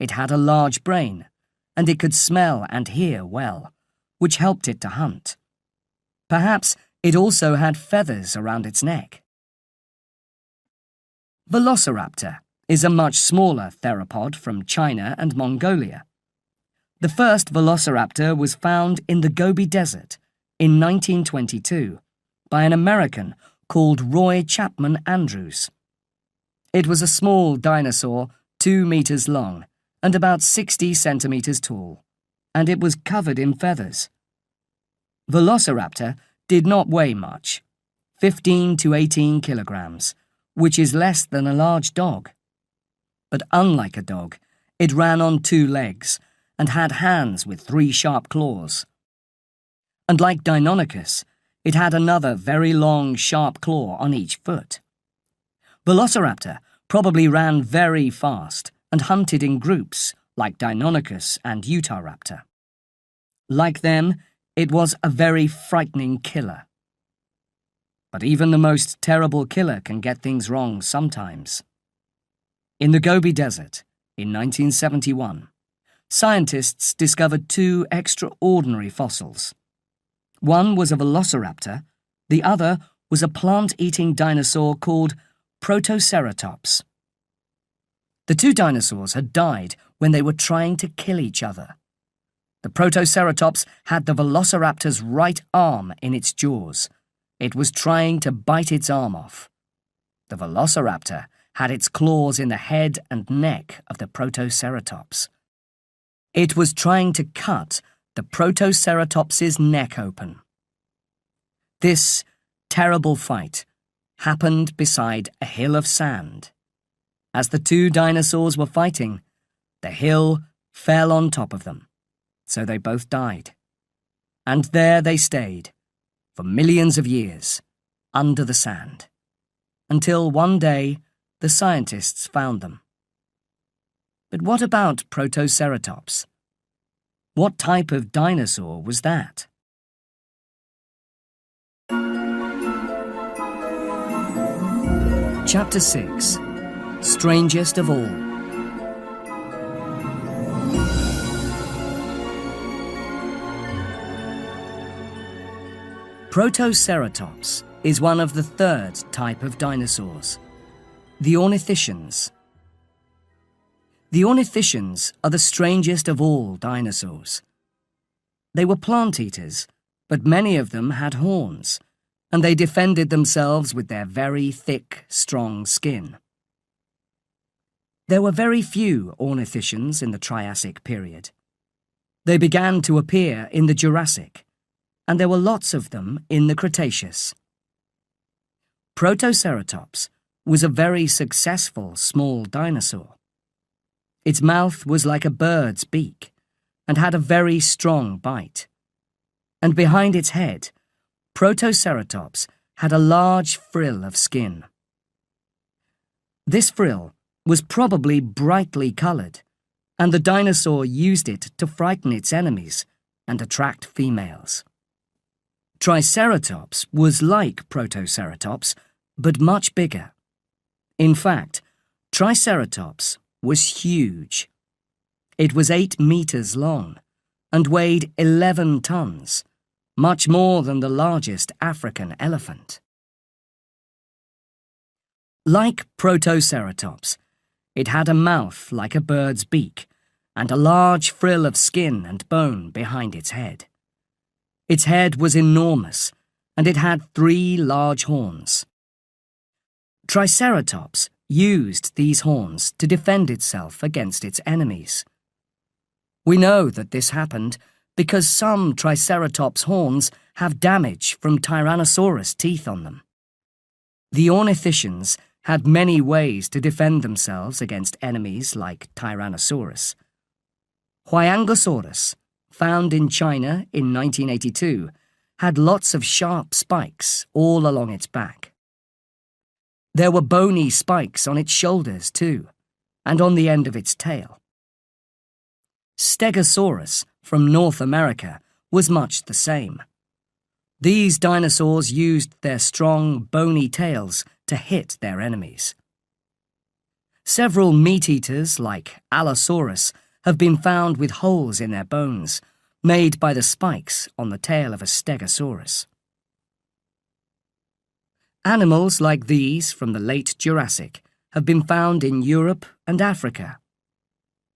It had a large brain, and it could smell and hear well, which helped it to hunt. Perhaps it also had feathers around its neck. Velociraptor is a much smaller theropod from China and Mongolia. The first velociraptor was found in the Gobi Desert in 1922 by an American called Roy Chapman Andrews. It was a small dinosaur 2 meters long and about 60 centimeters tall, and it was covered in feathers. Velociraptor did not weigh much, 15 to 18 kilograms, which is less than a large dog. But unlike a dog, it ran on 2 legs and had hands with 3 sharp claws. And like Deinonychus, it had another very long, sharp claw on each foot. Velociraptor probably ran very fast and hunted in groups like Deinonychus and Utahraptor. Like them, it was a very frightening killer. But even the most terrible killer can get things wrong sometimes. In the Gobi Desert, in 1971, scientists discovered 2 extraordinary fossils. One was a velociraptor, the other was a plant-eating dinosaur called Protoceratops. The 2 dinosaurs had died when they were trying to kill each other. The Protoceratops had the velociraptor's right arm in its jaws. It was trying to bite its arm off. The velociraptor had its claws in the head and neck of the Protoceratops. It was trying to cut the Protoceratops's neck open. This terrible fight happened beside a hill of sand. As the two dinosaurs were fighting, the hill fell on top of them, so they both died. And there they stayed, for millions of years, under the sand, until one day the scientists found them. But what about Protoceratops? What type of dinosaur was that? Chapter 6. Strangest of All. Protoceratops is one of the third type of dinosaurs, the ornithischians. The ornithischians are the strangest of all dinosaurs. They were plant eaters, but many of them had horns, and they defended themselves with their very thick, strong skin. There were very few ornithischians in the Triassic period. They began to appear in the Jurassic, and there were lots of them in the Cretaceous. Protoceratops was a very successful small dinosaur. Its mouth was like a bird's beak and had a very strong bite. And behind its head, Protoceratops had a large frill of skin. This frill was probably brightly coloured, and the dinosaur used it to frighten its enemies and attract females. Triceratops was like Protoceratops, but much bigger. In fact, Triceratops was huge. It was 8 meters long and weighed 11 tons, much more than the largest African elephant. Like Protoceratops, it had a mouth like a bird's beak and a large frill of skin and bone behind its head. Its head was enormous, and it had 3 large horns. Triceratops used these horns to defend itself against its enemies. We know that this happened because some Triceratops horns have damage from Tyrannosaurus teeth on them. The ornithischians had many ways to defend themselves against enemies like Tyrannosaurus. Huayangosaurus, found in China in 1982, had lots of sharp spikes all along its back. There were bony spikes on its shoulders too, and on the end of its tail. Stegosaurus from North America was much the same. These dinosaurs used their strong, bony tails to hit their enemies. Several meat-eaters, like Allosaurus, have been found with holes in their bones, made by the spikes on the tail of a Stegosaurus. Animals like these from the late Jurassic have been found in Europe and Africa.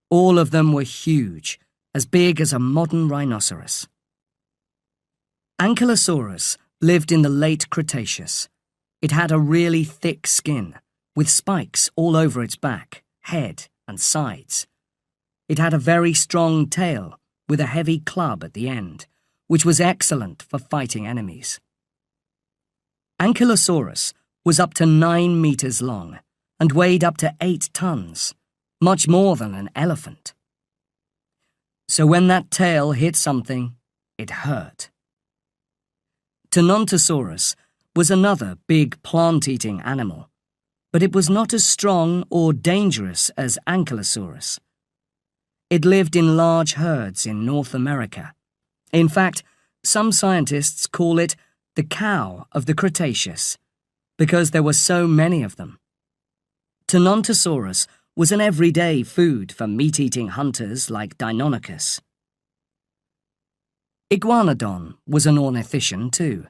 All of them were huge, as big as a modern rhinoceros. Ankylosaurus lived in the late Cretaceous. It had a really thick skin, with spikes all over its back, head, and sides. It had a very strong tail, with a heavy club at the end, which was excellent for fighting enemies. Ankylosaurus was up to 9 meters long and weighed up to 8 tons, much more than an elephant. So when that tail hit something, it hurt. Tenontosaurus was another big plant-eating animal, but it was not as strong or dangerous as Ankylosaurus. It lived in large herds in North America. In fact, some scientists call it the cow of the Cretaceous, because there were so many of them. Tenontosaurus was an everyday food for meat-eating hunters like Deinonychus. Iguanodon was an ornithischian too.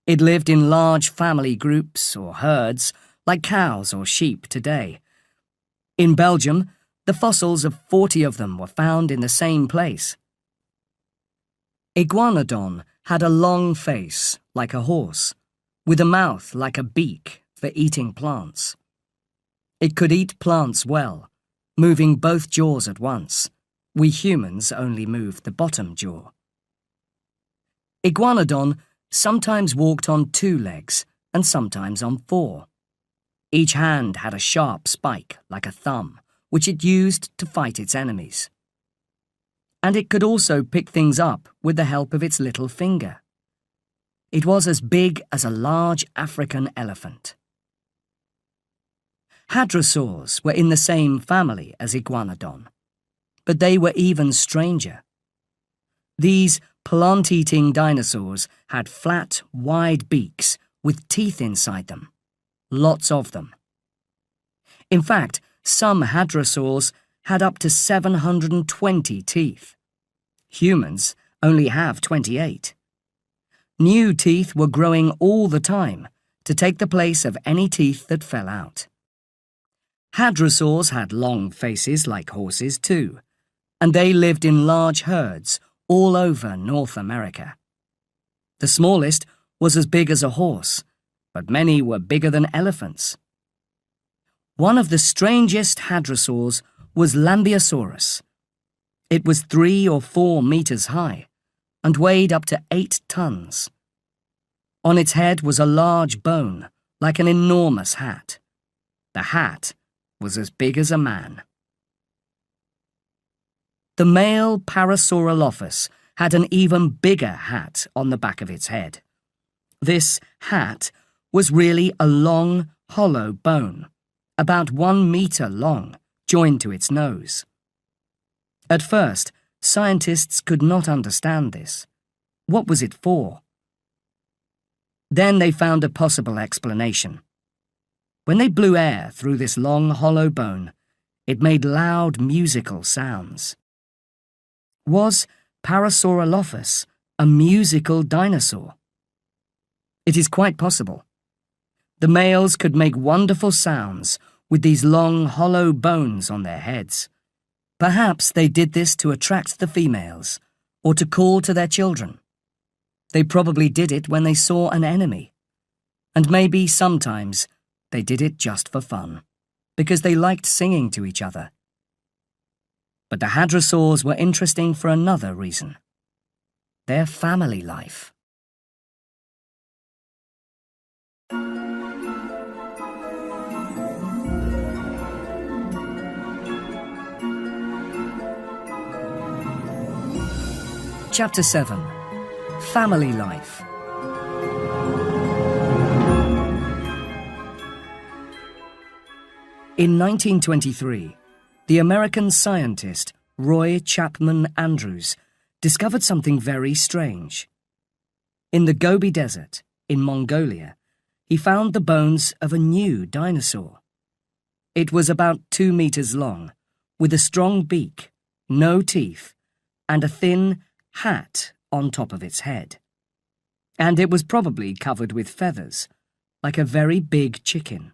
It lived in large family groups or herds like cows or sheep today. In Belgium, the fossils of 40 of them were found in the same place. Iguanodon had a long face, like a horse, with a mouth like a beak for eating plants. It could eat plants well, moving both jaws at once. We humans only moved the bottom jaw. Iguanodon sometimes walked on 2 legs and sometimes on 4. Each hand had a sharp spike like a thumb, which it used to fight its enemies. And it could also pick things up with the help of its little finger. It was as big as a large African elephant. Hadrosaurs were in the same family as Iguanodon, but they were even stranger. These plant-eating dinosaurs had flat, wide beaks with teeth inside them, lots of them. In fact, some hadrosaurs had up to 720 teeth. Humans only have 28. New teeth were growing all the time to take the place of any teeth that fell out. Hadrosaurs had long faces like horses too, and they lived in large herds all over North America. The smallest was as big as a horse, but many were bigger than elephants. One of the strangest hadrosaurs was Lambeosaurus. It was 3 or 4 meters high and weighed up to 8 tons. On its head was a large bone, like an enormous hat. The hat was as big as a man. The male Parasaurolophus had an even bigger hat on the back of its head. This hat was really a long, hollow bone, about 1 meter long, joined to its nose. At first, scientists could not understand this. What was it for? Then they found a possible explanation. When they blew air through this long, hollow bone, it made loud musical sounds. Was Parasaurolophus a musical dinosaur? It is quite possible. The males could make wonderful sounds with these long, hollow bones on their heads. Perhaps they did this to attract the females, or to call to their children. They probably did it when they saw an enemy. And maybe sometimes they did it just for fun, because they liked singing to each other. But the hadrosaurs were interesting for another reason. Their family life. Chapter 7. Family Life. In 1923, the American scientist Roy Chapman Andrews discovered something very strange. In the Gobi Desert, in Mongolia, he found the bones of a new dinosaur. It was about 2 meters long, with a strong beak, no teeth, and a thin hat on top of its head. And it was probably covered with feathers, like a very big chicken.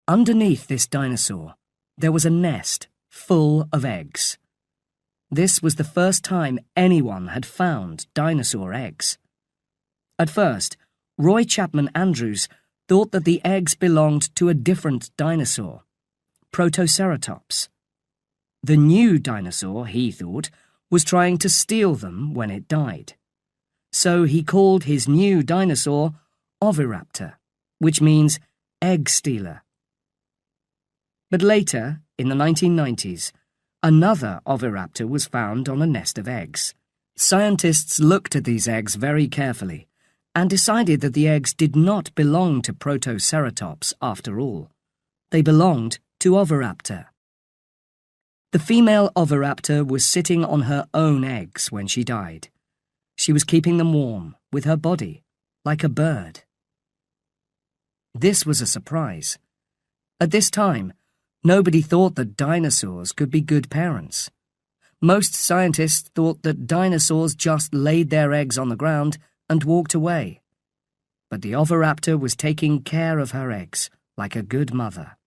Underneath this dinosaur, there was a nest full of eggs. This was the first time anyone had found dinosaur eggs. At first, Roy Chapman Andrews thought that the eggs belonged to a different dinosaur, Protoceratops. The new dinosaur, he thought, was trying to steal them when it died. So he called his new dinosaur Oviraptor, which means egg stealer. But later, in the 1990s, another oviraptor was found on a nest of eggs. Scientists looked at these eggs very carefully and decided that the eggs did not belong to Protoceratops after all. They belonged to Oviraptor. The female oviraptor was sitting on her own eggs when she died. She was keeping them warm with her body, like a bird. This was a surprise. At this time, nobody thought that dinosaurs could be good parents. Most scientists thought that dinosaurs just laid their eggs on the ground and walked away. But the oviraptor was taking care of her eggs like a good mother.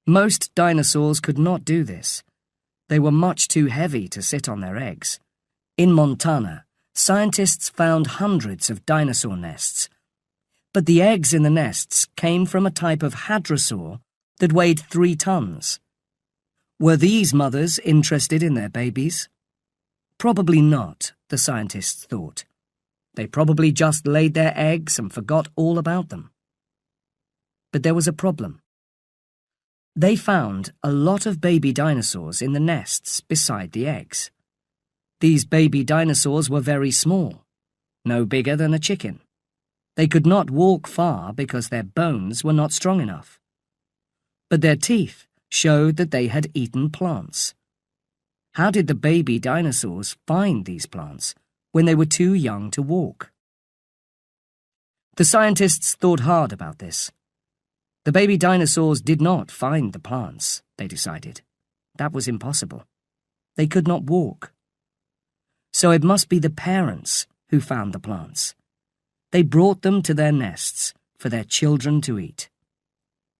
Most dinosaurs could not do this. They were much too heavy to sit on their eggs. In Montana, scientists found hundreds of dinosaur nests, but the eggs in the nests came from a type of hadrosaur that weighed 3 tons. Were these mothers interested in their babies? Probably not, the scientists thought. They probably just laid their eggs and forgot all about them. But there was a problem. They found a lot of baby dinosaurs in the nests beside the eggs. These baby dinosaurs were very small, no bigger than a chicken. They could not walk far because their bones were not strong enough. But their teeth showed that they had eaten plants. How did the baby dinosaurs find these plants when they were too young to walk? The scientists thought hard about this. The baby dinosaurs did not find the plants, they decided. That was impossible. They could not walk. So it must be the parents who found the plants. They brought them to their nests for their children to eat.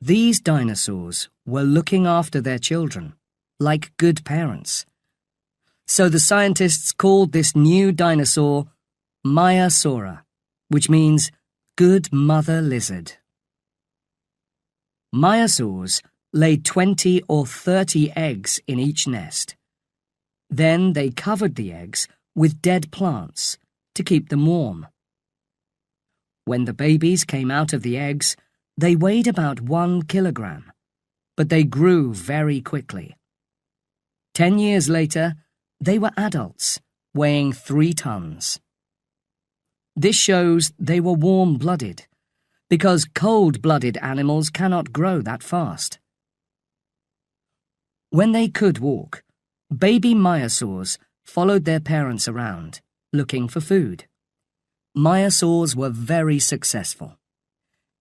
These dinosaurs were looking after their children, like good parents. So the scientists called this new dinosaur Maiasaura, which means good mother lizard. Maiasaurs laid 20 or 30 eggs in each nest. Then they covered the eggs with dead plants to keep them warm. When the babies came out of the eggs, they weighed about 1 kilogram, but they grew very quickly. 10 years later, they were adults, weighing 3 tons. This shows they were warm-blooded, because cold-blooded animals cannot grow that fast. When they could walk, baby maiasaurs followed their parents around, looking for food. Maiasaurs were very successful.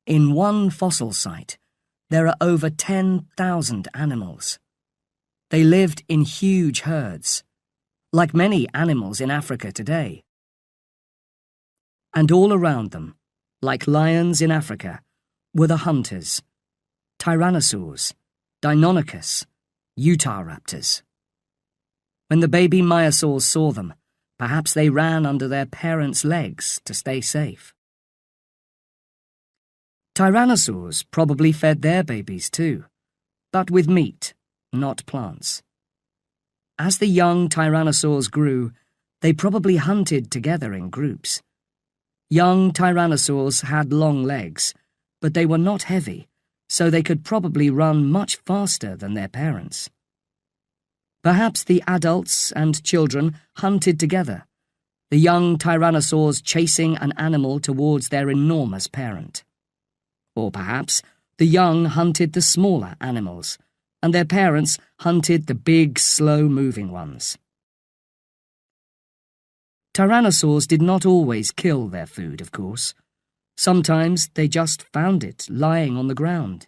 In one fossil site, there are over 10,000 animals. They lived in huge herds, like many animals in Africa today. And all around them, like lions in Africa, were the hunters, tyrannosaurs, Deinonychus, Utahraptors. When the baby maiasaurs saw them, perhaps they ran under their parents' legs to stay safe. Tyrannosaurs probably fed their babies too, but with meat, not plants. As the young tyrannosaurs grew, they probably hunted together in groups. Young tyrannosaurs had long legs, but they were not heavy, so they could probably run much faster than their parents. Perhaps the adults and children hunted together, the young tyrannosaurs chasing an animal towards their enormous parent. Or perhaps the young hunted the smaller animals, and their parents hunted the big, slow-moving ones. Tyrannosaurs did not always kill their food, of course. Sometimes they just found it lying on the ground.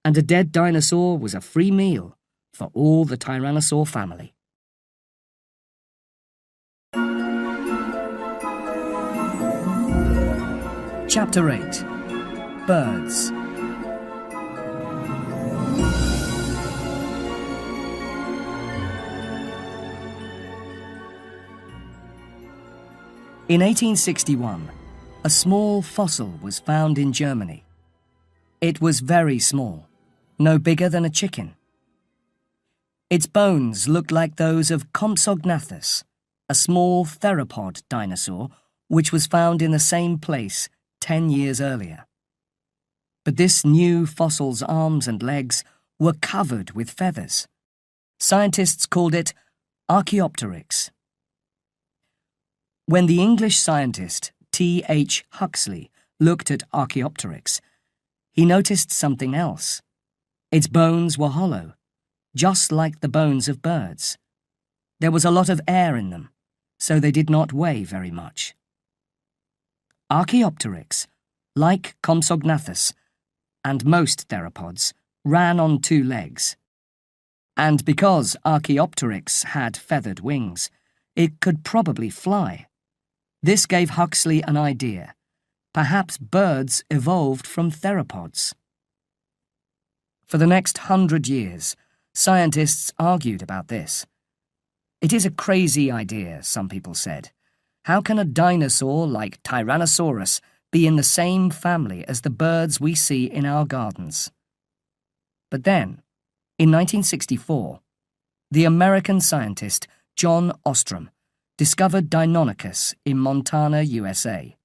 And a dead dinosaur was a free meal for all the tyrannosaur family. Chapter 8. Birds. In 1861, a small fossil was found in Germany. It was very small, no bigger than a chicken. Its bones looked like those of Compsognathus, a small theropod dinosaur which was found in the same place 10 years earlier. But this new fossil's arms and legs were covered with feathers. Scientists called it Archaeopteryx. When the English scientist T.H. Huxley looked at Archaeopteryx, he noticed something else. Its bones were hollow, just like the bones of birds. There was a lot of air in them, so they did not weigh very much. Archaeopteryx, like Compsognathus and most theropods, ran on 2 legs. And because Archaeopteryx had feathered wings, it could probably fly. This gave Huxley an idea. Perhaps birds evolved from theropods. For the next 100 years, scientists argued about this. It is a crazy idea, some people said. How can a dinosaur like Tyrannosaurus be in the same family as the birds we see in our gardens? But then, in 1964, the American scientist John Ostrom discovered Deinonychus in Montana, USA.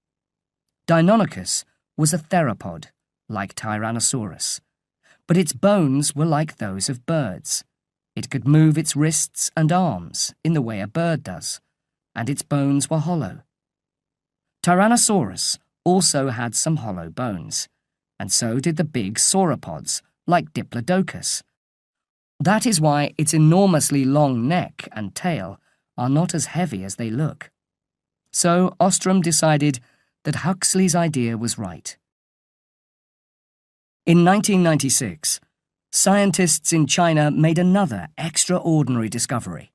Deinonychus was a theropod, like Tyrannosaurus, but its bones were like those of birds. It could move its wrists and arms in the way a bird does, and its bones were hollow. Tyrannosaurus also had some hollow bones, and so did the big sauropods, like Diplodocus. That is why its enormously long neck and tail are not as heavy as they look. So Ostrom decided that Huxley's idea was right. In 1996, scientists in China made another extraordinary discovery: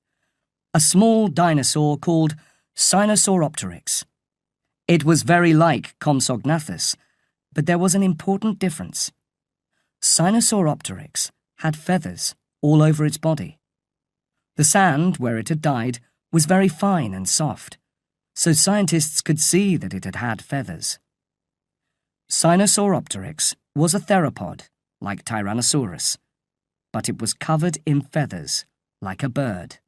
a small dinosaur called Sinosauropteryx. It was very like Compsognathus, but there was an important difference. Sinosauropteryx had feathers all over its body. The sand where it had died was very fine and soft, so scientists could see that it had had feathers. Sinosauropteryx was a theropod, like Tyrannosaurus, but it was covered in feathers, like a bird.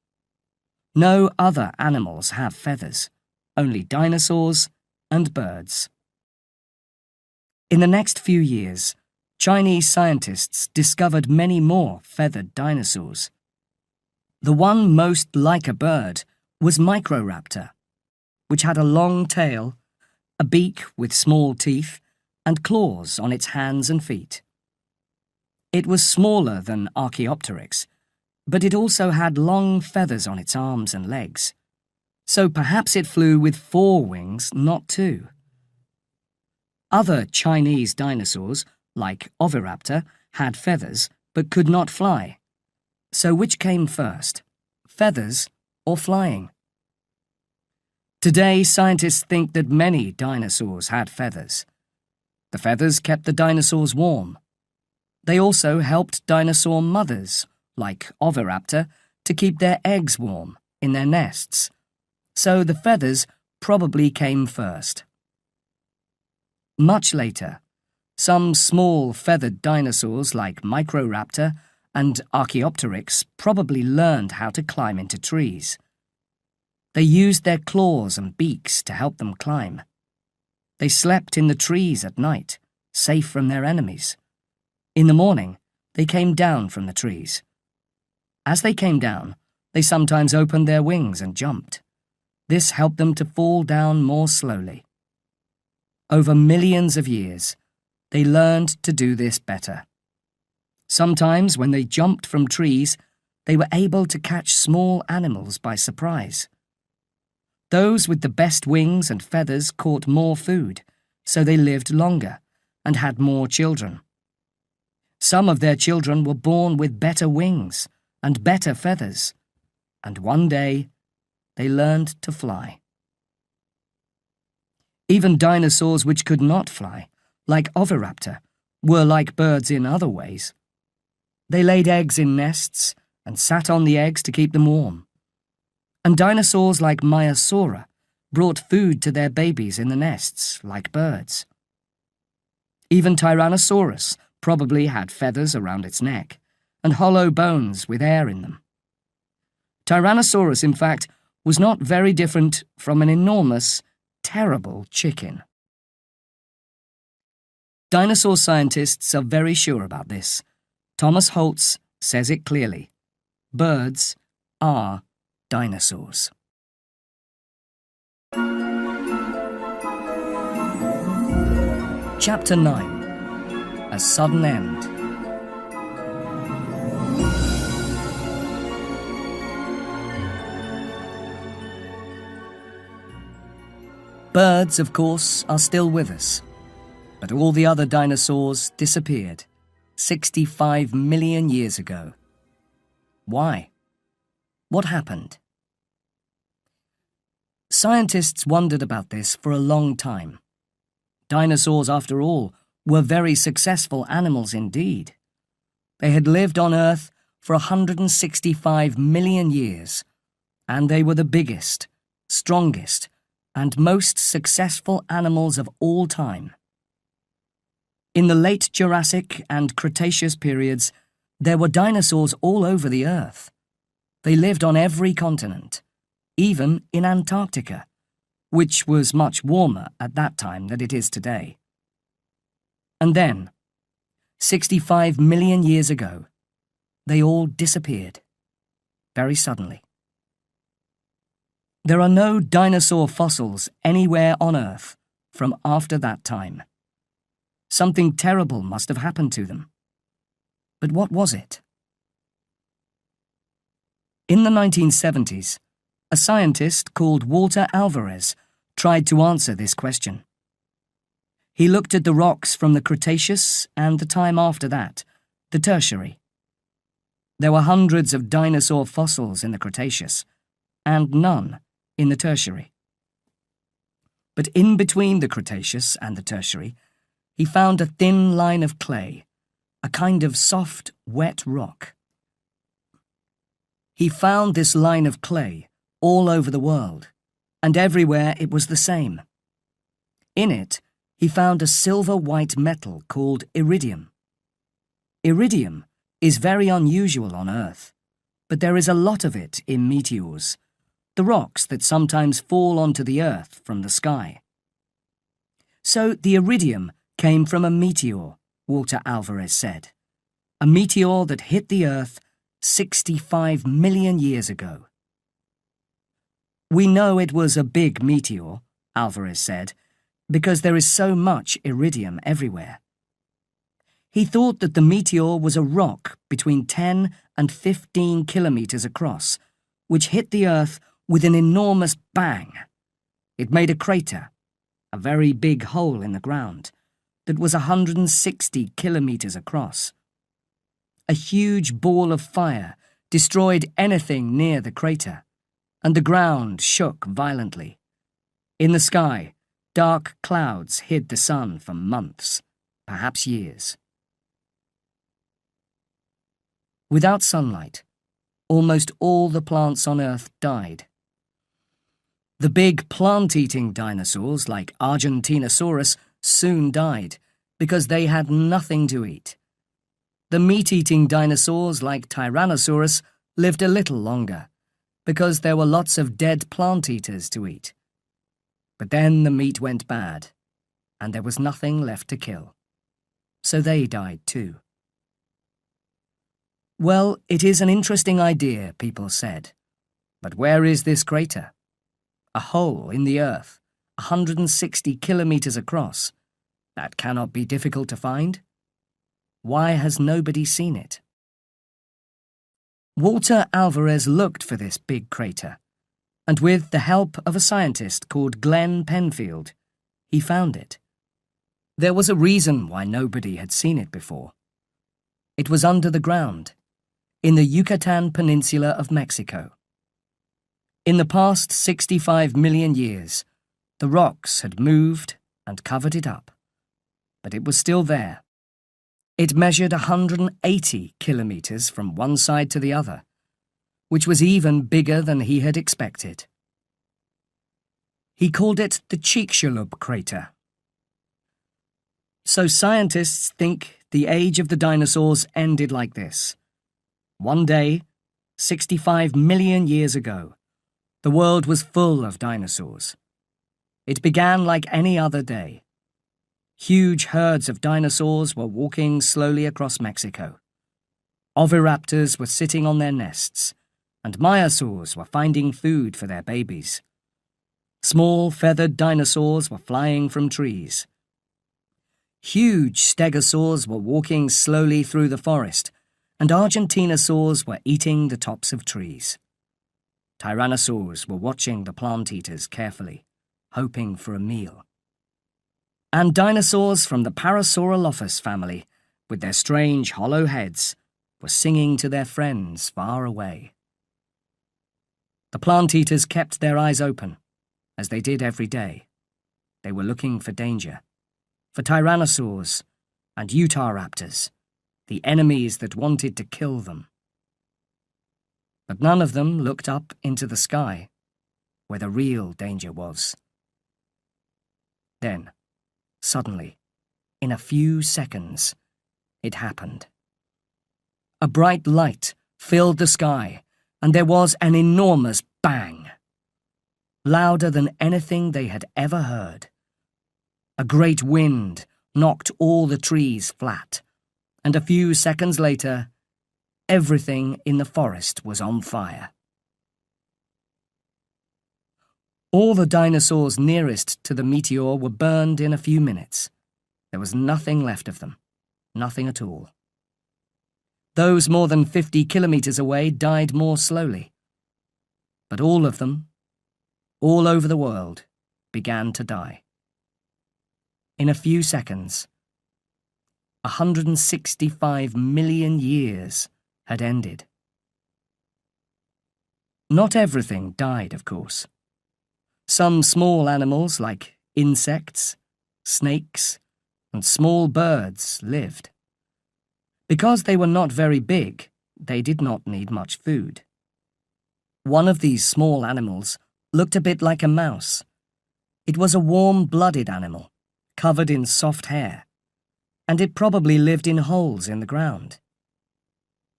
No other animals have feathers, only dinosaurs and birds. In the next few years, Chinese scientists discovered many more feathered dinosaurs. The one most like a bird was Microraptor, which had a long tail, a beak with small teeth, and claws on its hands and feet. It was smaller than Archaeopteryx, but it also had long feathers on its arms and legs, so perhaps it flew with 4 wings, not 2. Other Chinese dinosaurs, like Oviraptor, had feathers but could not fly. So which came first, feathers or flying? Today, scientists think that many dinosaurs had feathers. The feathers kept the dinosaurs warm. They also helped dinosaur mothers, like Oviraptor, to keep their eggs warm in their nests. So the feathers probably came first. Much later, some small feathered dinosaurs like Microraptor and Archaeopteryx probably learned how to climb into trees. They used their claws and beaks to help them climb. They slept in the trees at night, safe from their enemies. In the morning, they came down from the trees. As they came down, they sometimes opened their wings and jumped. This helped them to fall down more slowly. Over millions of years, they learned to do this better. Sometimes, when they jumped from trees, they were able to catch small animals by surprise. Those with the best wings and feathers caught more food, so they lived longer and had more children. Some of their children were born with better wings and better feathers, and one day they learned to fly. Even dinosaurs which could not fly, like Oviraptor, were like birds in other ways. They laid eggs in nests and sat on the eggs to keep them warm. And dinosaurs like Maiasaura brought food to their babies in the nests, like birds. Even Tyrannosaurus probably had feathers around its neck and hollow bones with air in them. Tyrannosaurus, in fact, was not very different from an enormous, terrible chicken. Dinosaur scientists are very sure about this. Thomas Holtz says it clearly. Birds are dinosaurs. Chapter 9. A Sudden End. Birds, of course, are still with us, but all the other dinosaurs disappeared 65 million years ago. Why? What happened? Scientists wondered about this for a long time. Dinosaurs, after all, were very successful animals indeed. They had lived on Earth for 165 million years, and they were the biggest, strongest, and most successful animals of all time. In the late Jurassic and Cretaceous periods, there were dinosaurs all over the Earth. They lived on every continent, even in Antarctica, which was much warmer at that time than it is today. And then, 65 million years ago, they all disappeared, very suddenly. There are no dinosaur fossils anywhere on Earth from after that time. Something terrible must have happened to them. But what was it? In the 1970s, a scientist called Walter Alvarez tried to answer this question. He looked at the rocks from the Cretaceous and the time after that, the Tertiary. There were hundreds of dinosaur fossils in the Cretaceous, and none in the Tertiary. But in between the Cretaceous and the Tertiary, he found a thin line of clay, a kind of soft, wet rock. He found this line of clay all over the world, and everywhere it was the same. In it, he found a silver-white metal called iridium. Iridium is very unusual on Earth, but there is a lot of it in meteors, the rocks that sometimes fall onto the Earth from the sky. So the iridium came from a meteor, Walter Alvarez said. A meteor that hit the Earth 65 million years ago. We know it was a big meteor, Alvarez said, because there is so much iridium everywhere. He thought that the meteor was a rock between 10 and 15 kilometers across, which hit the Earth with an enormous bang. It made a crater, a very big hole in the ground, that was 160 kilometers across. A huge ball of fire destroyed anything near the crater, and the ground shook violently. In the sky, dark clouds hid the sun for months, perhaps years. Without sunlight, almost all the plants on Earth died. The big plant-eating dinosaurs like Argentinosaurus soon died because they had nothing to eat. The meat-eating dinosaurs like Tyrannosaurus lived a little longer because there were lots of dead plant-eaters to eat. But then the meat went bad, and there was nothing left to kill. So they died too. Well, it is an interesting idea, people said. But where is this crater? A hole in the Earth, 160 kilometers across. That cannot be difficult to find. Why has nobody seen it? Walter Alvarez looked for this big crater, and with the help of a scientist called Glenn Penfield, he found it. There was a reason why nobody had seen it before. It was under the ground, in the Yucatan Peninsula of Mexico. In the past 65 million years, the rocks had moved and covered it up, but it was still there. It measured 180 kilometers from one side to the other, which was even bigger than he had expected. He called it the Chicxulub crater. So scientists think the age of the dinosaurs ended like this. One day, 65 million years ago, the world was full of dinosaurs. It began like any other day. Huge herds of dinosaurs were walking slowly across Mexico. Oviraptors were sitting on their nests, and myosaurs were finding food for their babies. Small feathered dinosaurs were flying from trees. Huge stegosaurs were walking slowly through the forest, and Argentinosaurs were eating the tops of trees. Tyrannosaurs were watching the plant-eaters carefully, hoping for a meal. And dinosaurs from the Parasaurolophus family, with their strange hollow heads, were singing to their friends far away. The plant-eaters kept their eyes open, as they did every day. They were looking for danger, for tyrannosaurs and Utahraptors, the enemies that wanted to kill them. But none of them looked up into the sky, where the real danger was. Then, suddenly, in a few seconds, it happened. A bright light filled the sky, and there was an enormous bang, louder than anything they had ever heard. A great wind knocked all the trees flat, and a few seconds later, everything in the forest was on fire. All the dinosaurs nearest to the meteor were burned in a few minutes. There was nothing left of them, nothing at all. Those more than 50 kilometers away died more slowly. But all of them, all over the world, began to die. In a few seconds, 165 million years had ended. Not everything died, of course. Some small animals, like insects, snakes, and small birds, lived. Because they were not very big, they did not need much food. One of these small animals looked a bit like a mouse. It was a warm-blooded animal, covered in soft hair, and it probably lived in holes in the ground.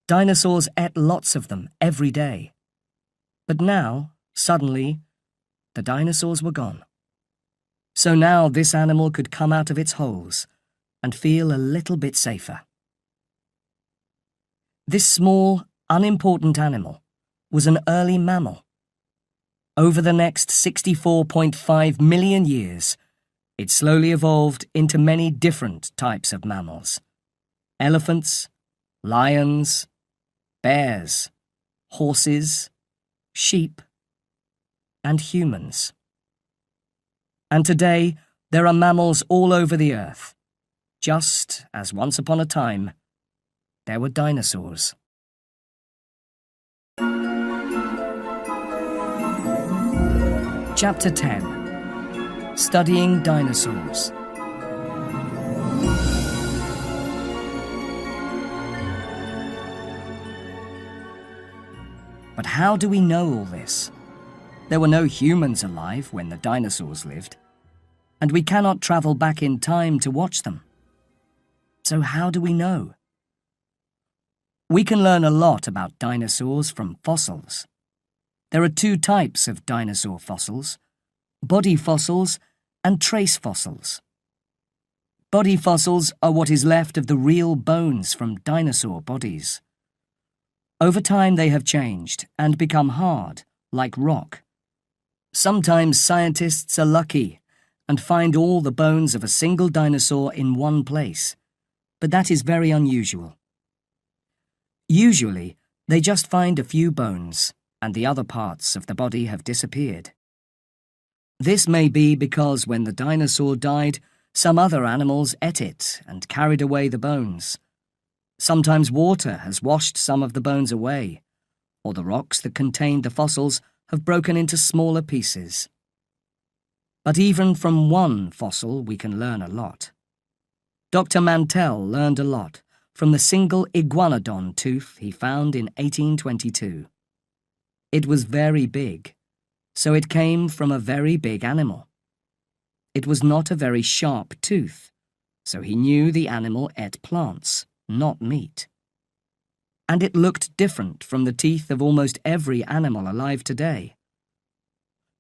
Dinosaurs ate lots of them every day. But now, suddenly, the dinosaurs were gone. So now this animal could come out of its holes and feel a little bit safer. This small, unimportant animal was an early mammal. Over the next 64.5 million years, it slowly evolved into many different types of mammals. Elephants, lions, bears, horses, sheep, and humans. And today, there are mammals all over the earth, just as once upon a time, there were dinosaurs. Chapter 10. Studying Dinosaurs. But how do we know all this? There were no humans alive when the dinosaurs lived, and we cannot travel back in time to watch them. So how do we know? We can learn a lot about dinosaurs from fossils. There are two types of dinosaur fossils: body fossils and trace fossils. Body fossils are what is left of the real bones from dinosaur bodies. Over time they have changed and become hard, like rock. Sometimes scientists are lucky and find all the bones of a single dinosaur in one place, but that is very unusual. Usually, they just find a few bones, and the other parts of the body have disappeared. This may be because when the dinosaur died, some other animals ate it and carried away the bones. Sometimes water has washed some of the bones away, or the rocks that contained the fossils have broken into smaller pieces. But even from one fossil we can learn a lot. Dr. Mantell learned a lot from the single iguanodon tooth he found in 1822. It was very big, so it came from a very big animal. It was not a very sharp tooth, so he knew the animal ate plants, not meat. And it looked different from the teeth of almost every animal alive today.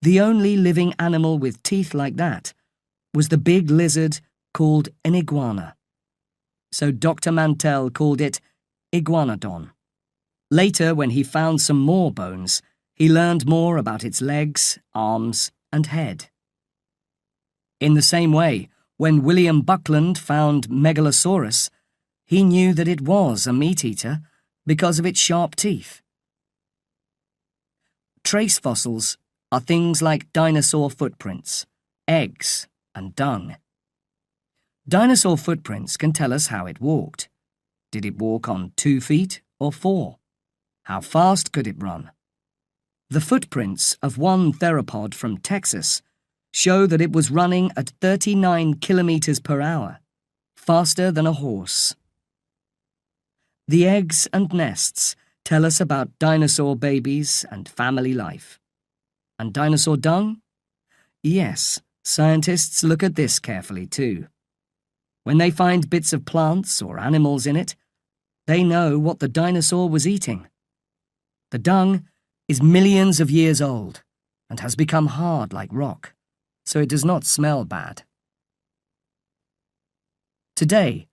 The only living animal with teeth like that was the big lizard called an iguana. So Dr. Mantell called it iguanodon. Later, when he found some more bones, he learned more about its legs, arms, and head. In the same way, when William Buckland found Megalosaurus, he knew that it was a meat-eater because of its sharp teeth. Trace fossils are things like dinosaur footprints, eggs, and dung. Dinosaur footprints can tell us how it walked. Did it walk on 2 feet or 4? How fast could it run? The footprints of one theropod from Texas show that it was running at 39 kilometers per hour, faster than a horse. The eggs and nests tell us about dinosaur babies and family life. And dinosaur dung? Yes, Scientists look at this carefully too. When they find bits of plants or animals in it, they know what the dinosaur was eating. The dung is millions of years old and has become hard like rock, so it does not smell bad. Today,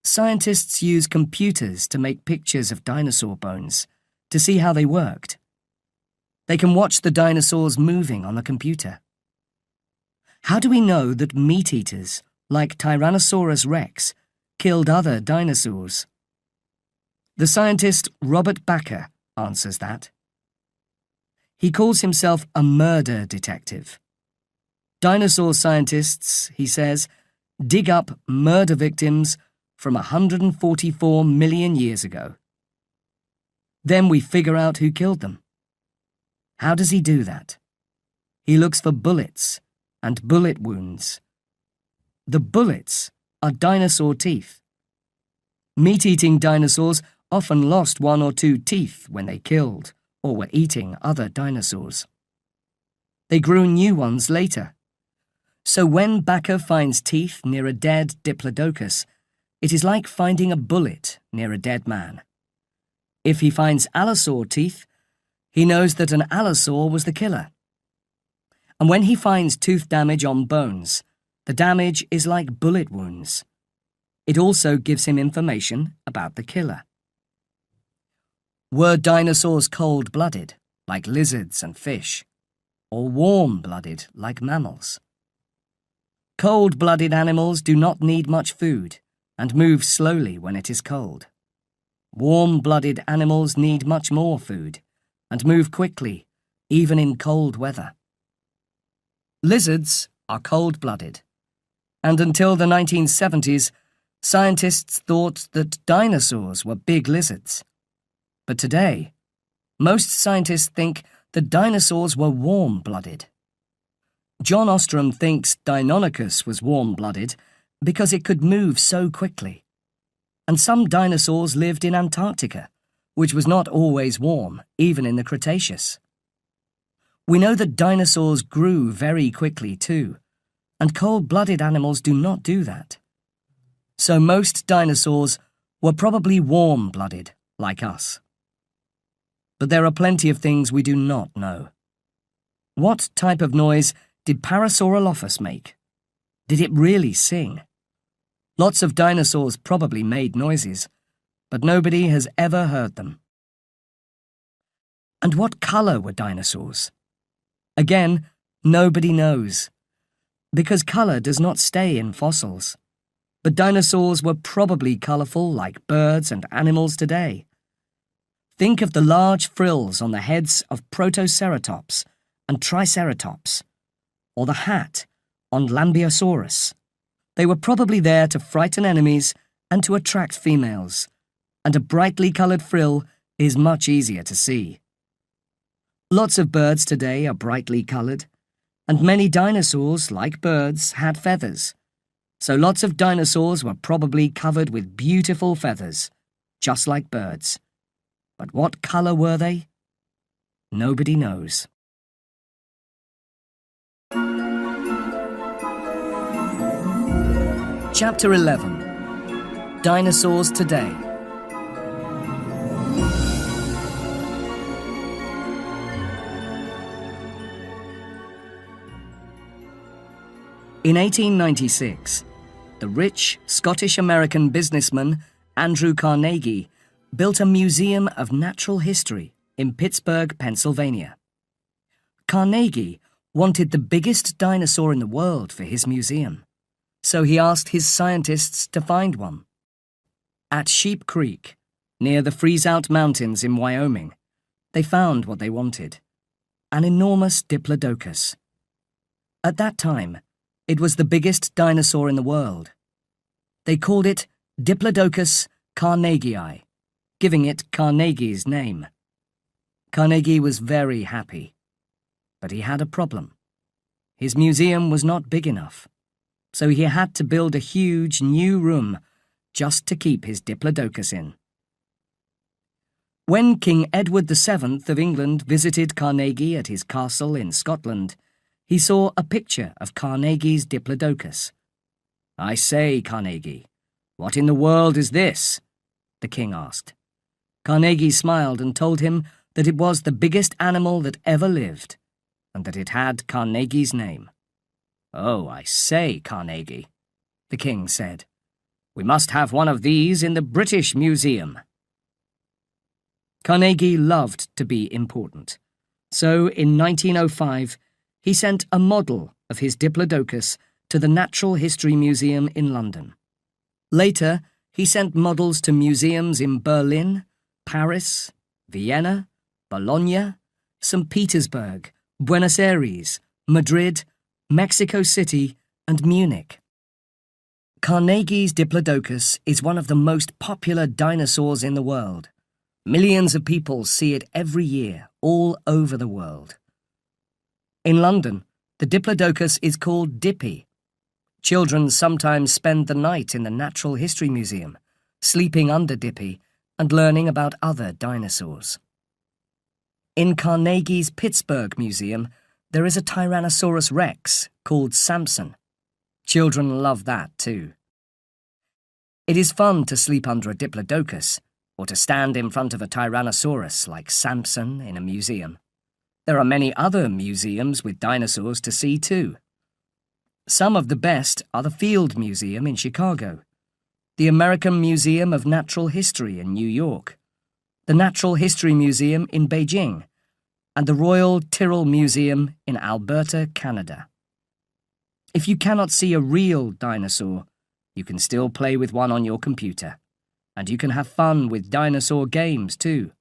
scientists use computers to make pictures of dinosaur bones to see how they worked. They can watch the dinosaurs moving on the computer. How do we know that meat-eaters, like Tyrannosaurus rex, killed other dinosaurs? The scientist Robert Bakker answers that. He calls himself a murder detective. Dinosaur scientists, he says, dig up murder victims from 144 million years ago. Then we figure out who killed them. How does he do that? He looks for bullets and bullet wounds. The bullets are dinosaur teeth. Meat-eating dinosaurs often lost one or two teeth when they killed or were eating other dinosaurs. They grew new ones later. So when Bakker finds teeth near a dead Diplodocus, it is like finding a bullet near a dead man. If he finds allosaur teeth, he knows that an allosaur was the killer. And when he finds tooth damage on bones, the damage is like bullet wounds. It also gives him information about the killer. Were dinosaurs cold-blooded, like lizards and fish, or warm-blooded, like mammals? Cold-blooded animals do not need much food and move slowly when it is cold. Warm-blooded animals need much more food and move quickly, even in cold weather. Lizards are cold-blooded, and until the 1970s, scientists thought that dinosaurs were big lizards. But today, most scientists think that dinosaurs were warm-blooded. John Ostrom thinks Deinonychus was warm-blooded because it could move so quickly. And some dinosaurs lived in Antarctica, which was not always warm, even in the Cretaceous. We know that dinosaurs grew very quickly too, and cold-blooded animals do not do that. So most dinosaurs were probably warm-blooded, like us. But there are plenty of things we do not know. What type of noise did Parasaurolophus make? Did it really sing? Lots of dinosaurs probably made noises, but nobody has ever heard them. And what color were dinosaurs? Again, nobody knows, because color does not stay in fossils. But dinosaurs were probably colorful like birds and animals today. Think of the large frills on the heads of Protoceratops and Triceratops, or the hat on Lambeosaurus. They were probably there to frighten enemies and to attract females, and a brightly colored frill is much easier to see. Lots of birds today are brightly colored, and many dinosaurs, like birds, had feathers. So lots of dinosaurs were probably covered with beautiful feathers, just like birds. But what color were they? Nobody knows. Chapter 11. Dinosaurs Today. In 1896, the rich Scottish-American businessman Andrew Carnegie built a museum of natural history in Pittsburgh, Pennsylvania. Carnegie wanted the biggest dinosaur in the world for his museum, so he asked his scientists to find one. At Sheep Creek, near the Freeze-Out Mountains in Wyoming, they found what they wanted, an enormous Diplodocus. At that time, it was the biggest dinosaur in the world. They called it Diplodocus carnegii, giving it Carnegie's name. Carnegie was very happy, but he had a problem. His museum was not big enough, so he had to build a huge new room just to keep his Diplodocus in. When King Edward VII of England visited Carnegie at his castle in Scotland, he saw a picture of Carnegie's Diplodocus. "I say, Carnegie, what in the world is this?" the king asked. Carnegie smiled and told him that it was the biggest animal that ever lived, and that it had Carnegie's name. "Oh, I say, Carnegie," the king said. "We must have one of these in the British Museum." Carnegie loved to be important, so in 1905 he sent a model of his Diplodocus to the Natural History Museum in London. Later, he sent models to museums in Berlin, Paris, Vienna, Bologna, St. Petersburg, Buenos Aires, Madrid, Mexico City, and Munich. Carnegie's Diplodocus is one of the most popular dinosaurs in the world. Millions of people see it every year, all over the world. In London, the Diplodocus is called Dippy. Children sometimes spend the night in the Natural History Museum, sleeping under Dippy and learning about other dinosaurs. In Carnegie's Pittsburgh Museum, there is a Tyrannosaurus Rex called Samson. Children love that too. It is fun to sleep under a Diplodocus, or to stand in front of a Tyrannosaurus like Samson in a museum. There are many other museums with dinosaurs to see too. Some of the best are the Field Museum in Chicago, the American Museum of Natural History in New York, the Natural History Museum in Beijing, and the Royal Tyrrell Museum in Alberta, Canada. If you cannot see a real dinosaur, you can still play with one on your computer. And you can have fun with dinosaur games too.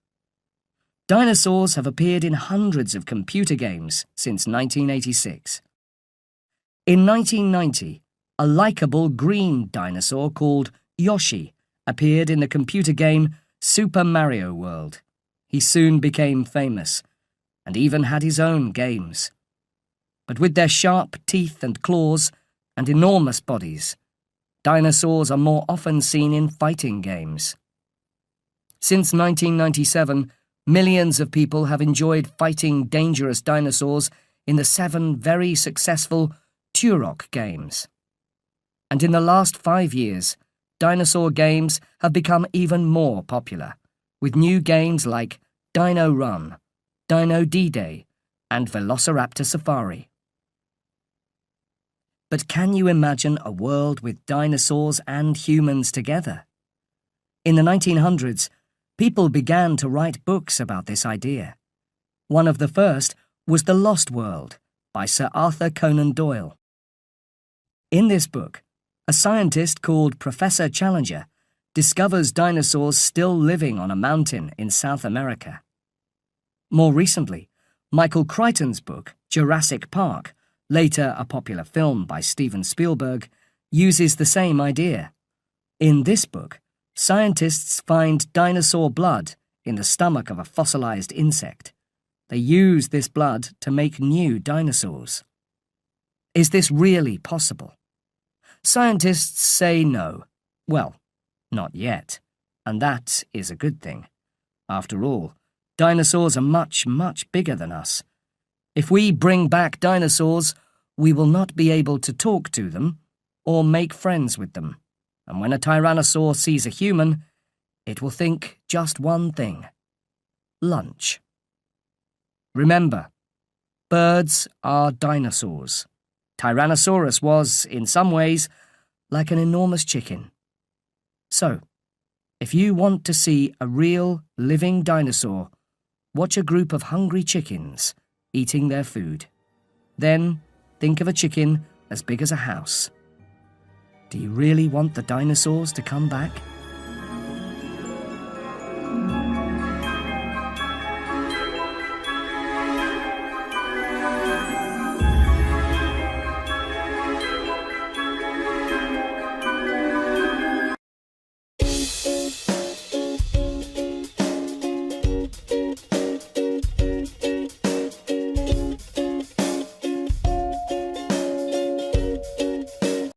Dinosaurs have appeared in hundreds of computer games since 1986. In 1990, a likable green dinosaur called Yoshi appeared in the computer game Super Mario World. He soon became famous, and even had his own games. But with their sharp teeth and claws and enormous bodies, dinosaurs are more often seen in fighting games. Since 1997, millions of people have enjoyed fighting dangerous dinosaurs in the 7 very successful Turok games. And in the last 5 years, dinosaur games have become even more popular, with new games like Dino Run, Dino D-Day, and Velociraptor Safari. But can you imagine a world with dinosaurs and humans together? In the 1900s, people began to write books about this idea. One of the first was The Lost World by Sir Arthur Conan Doyle. In this book, a scientist called Professor Challenger discovers dinosaurs still living on a mountain in South America. More recently, Michael Crichton's book, Jurassic Park, later a popular film by Steven Spielberg, uses the same idea. In this book, scientists find dinosaur blood in the stomach of a fossilized insect. They use this blood to make new dinosaurs. Is this really possible? Scientists say no. Well, not yet, and that is a good thing. After all, dinosaurs are much, much bigger than us. If we bring back dinosaurs, we will not be able to talk to them or make friends with them. And when a tyrannosaur sees a human, it will think just one thing: lunch. Remember, birds are dinosaurs. Tyrannosaurus was, in some ways, like an enormous chicken. So, if you want to see a real, living dinosaur, watch a group of hungry chickens eating their food. Then, think of a chicken as big as a house. Do you really want the dinosaurs to come back?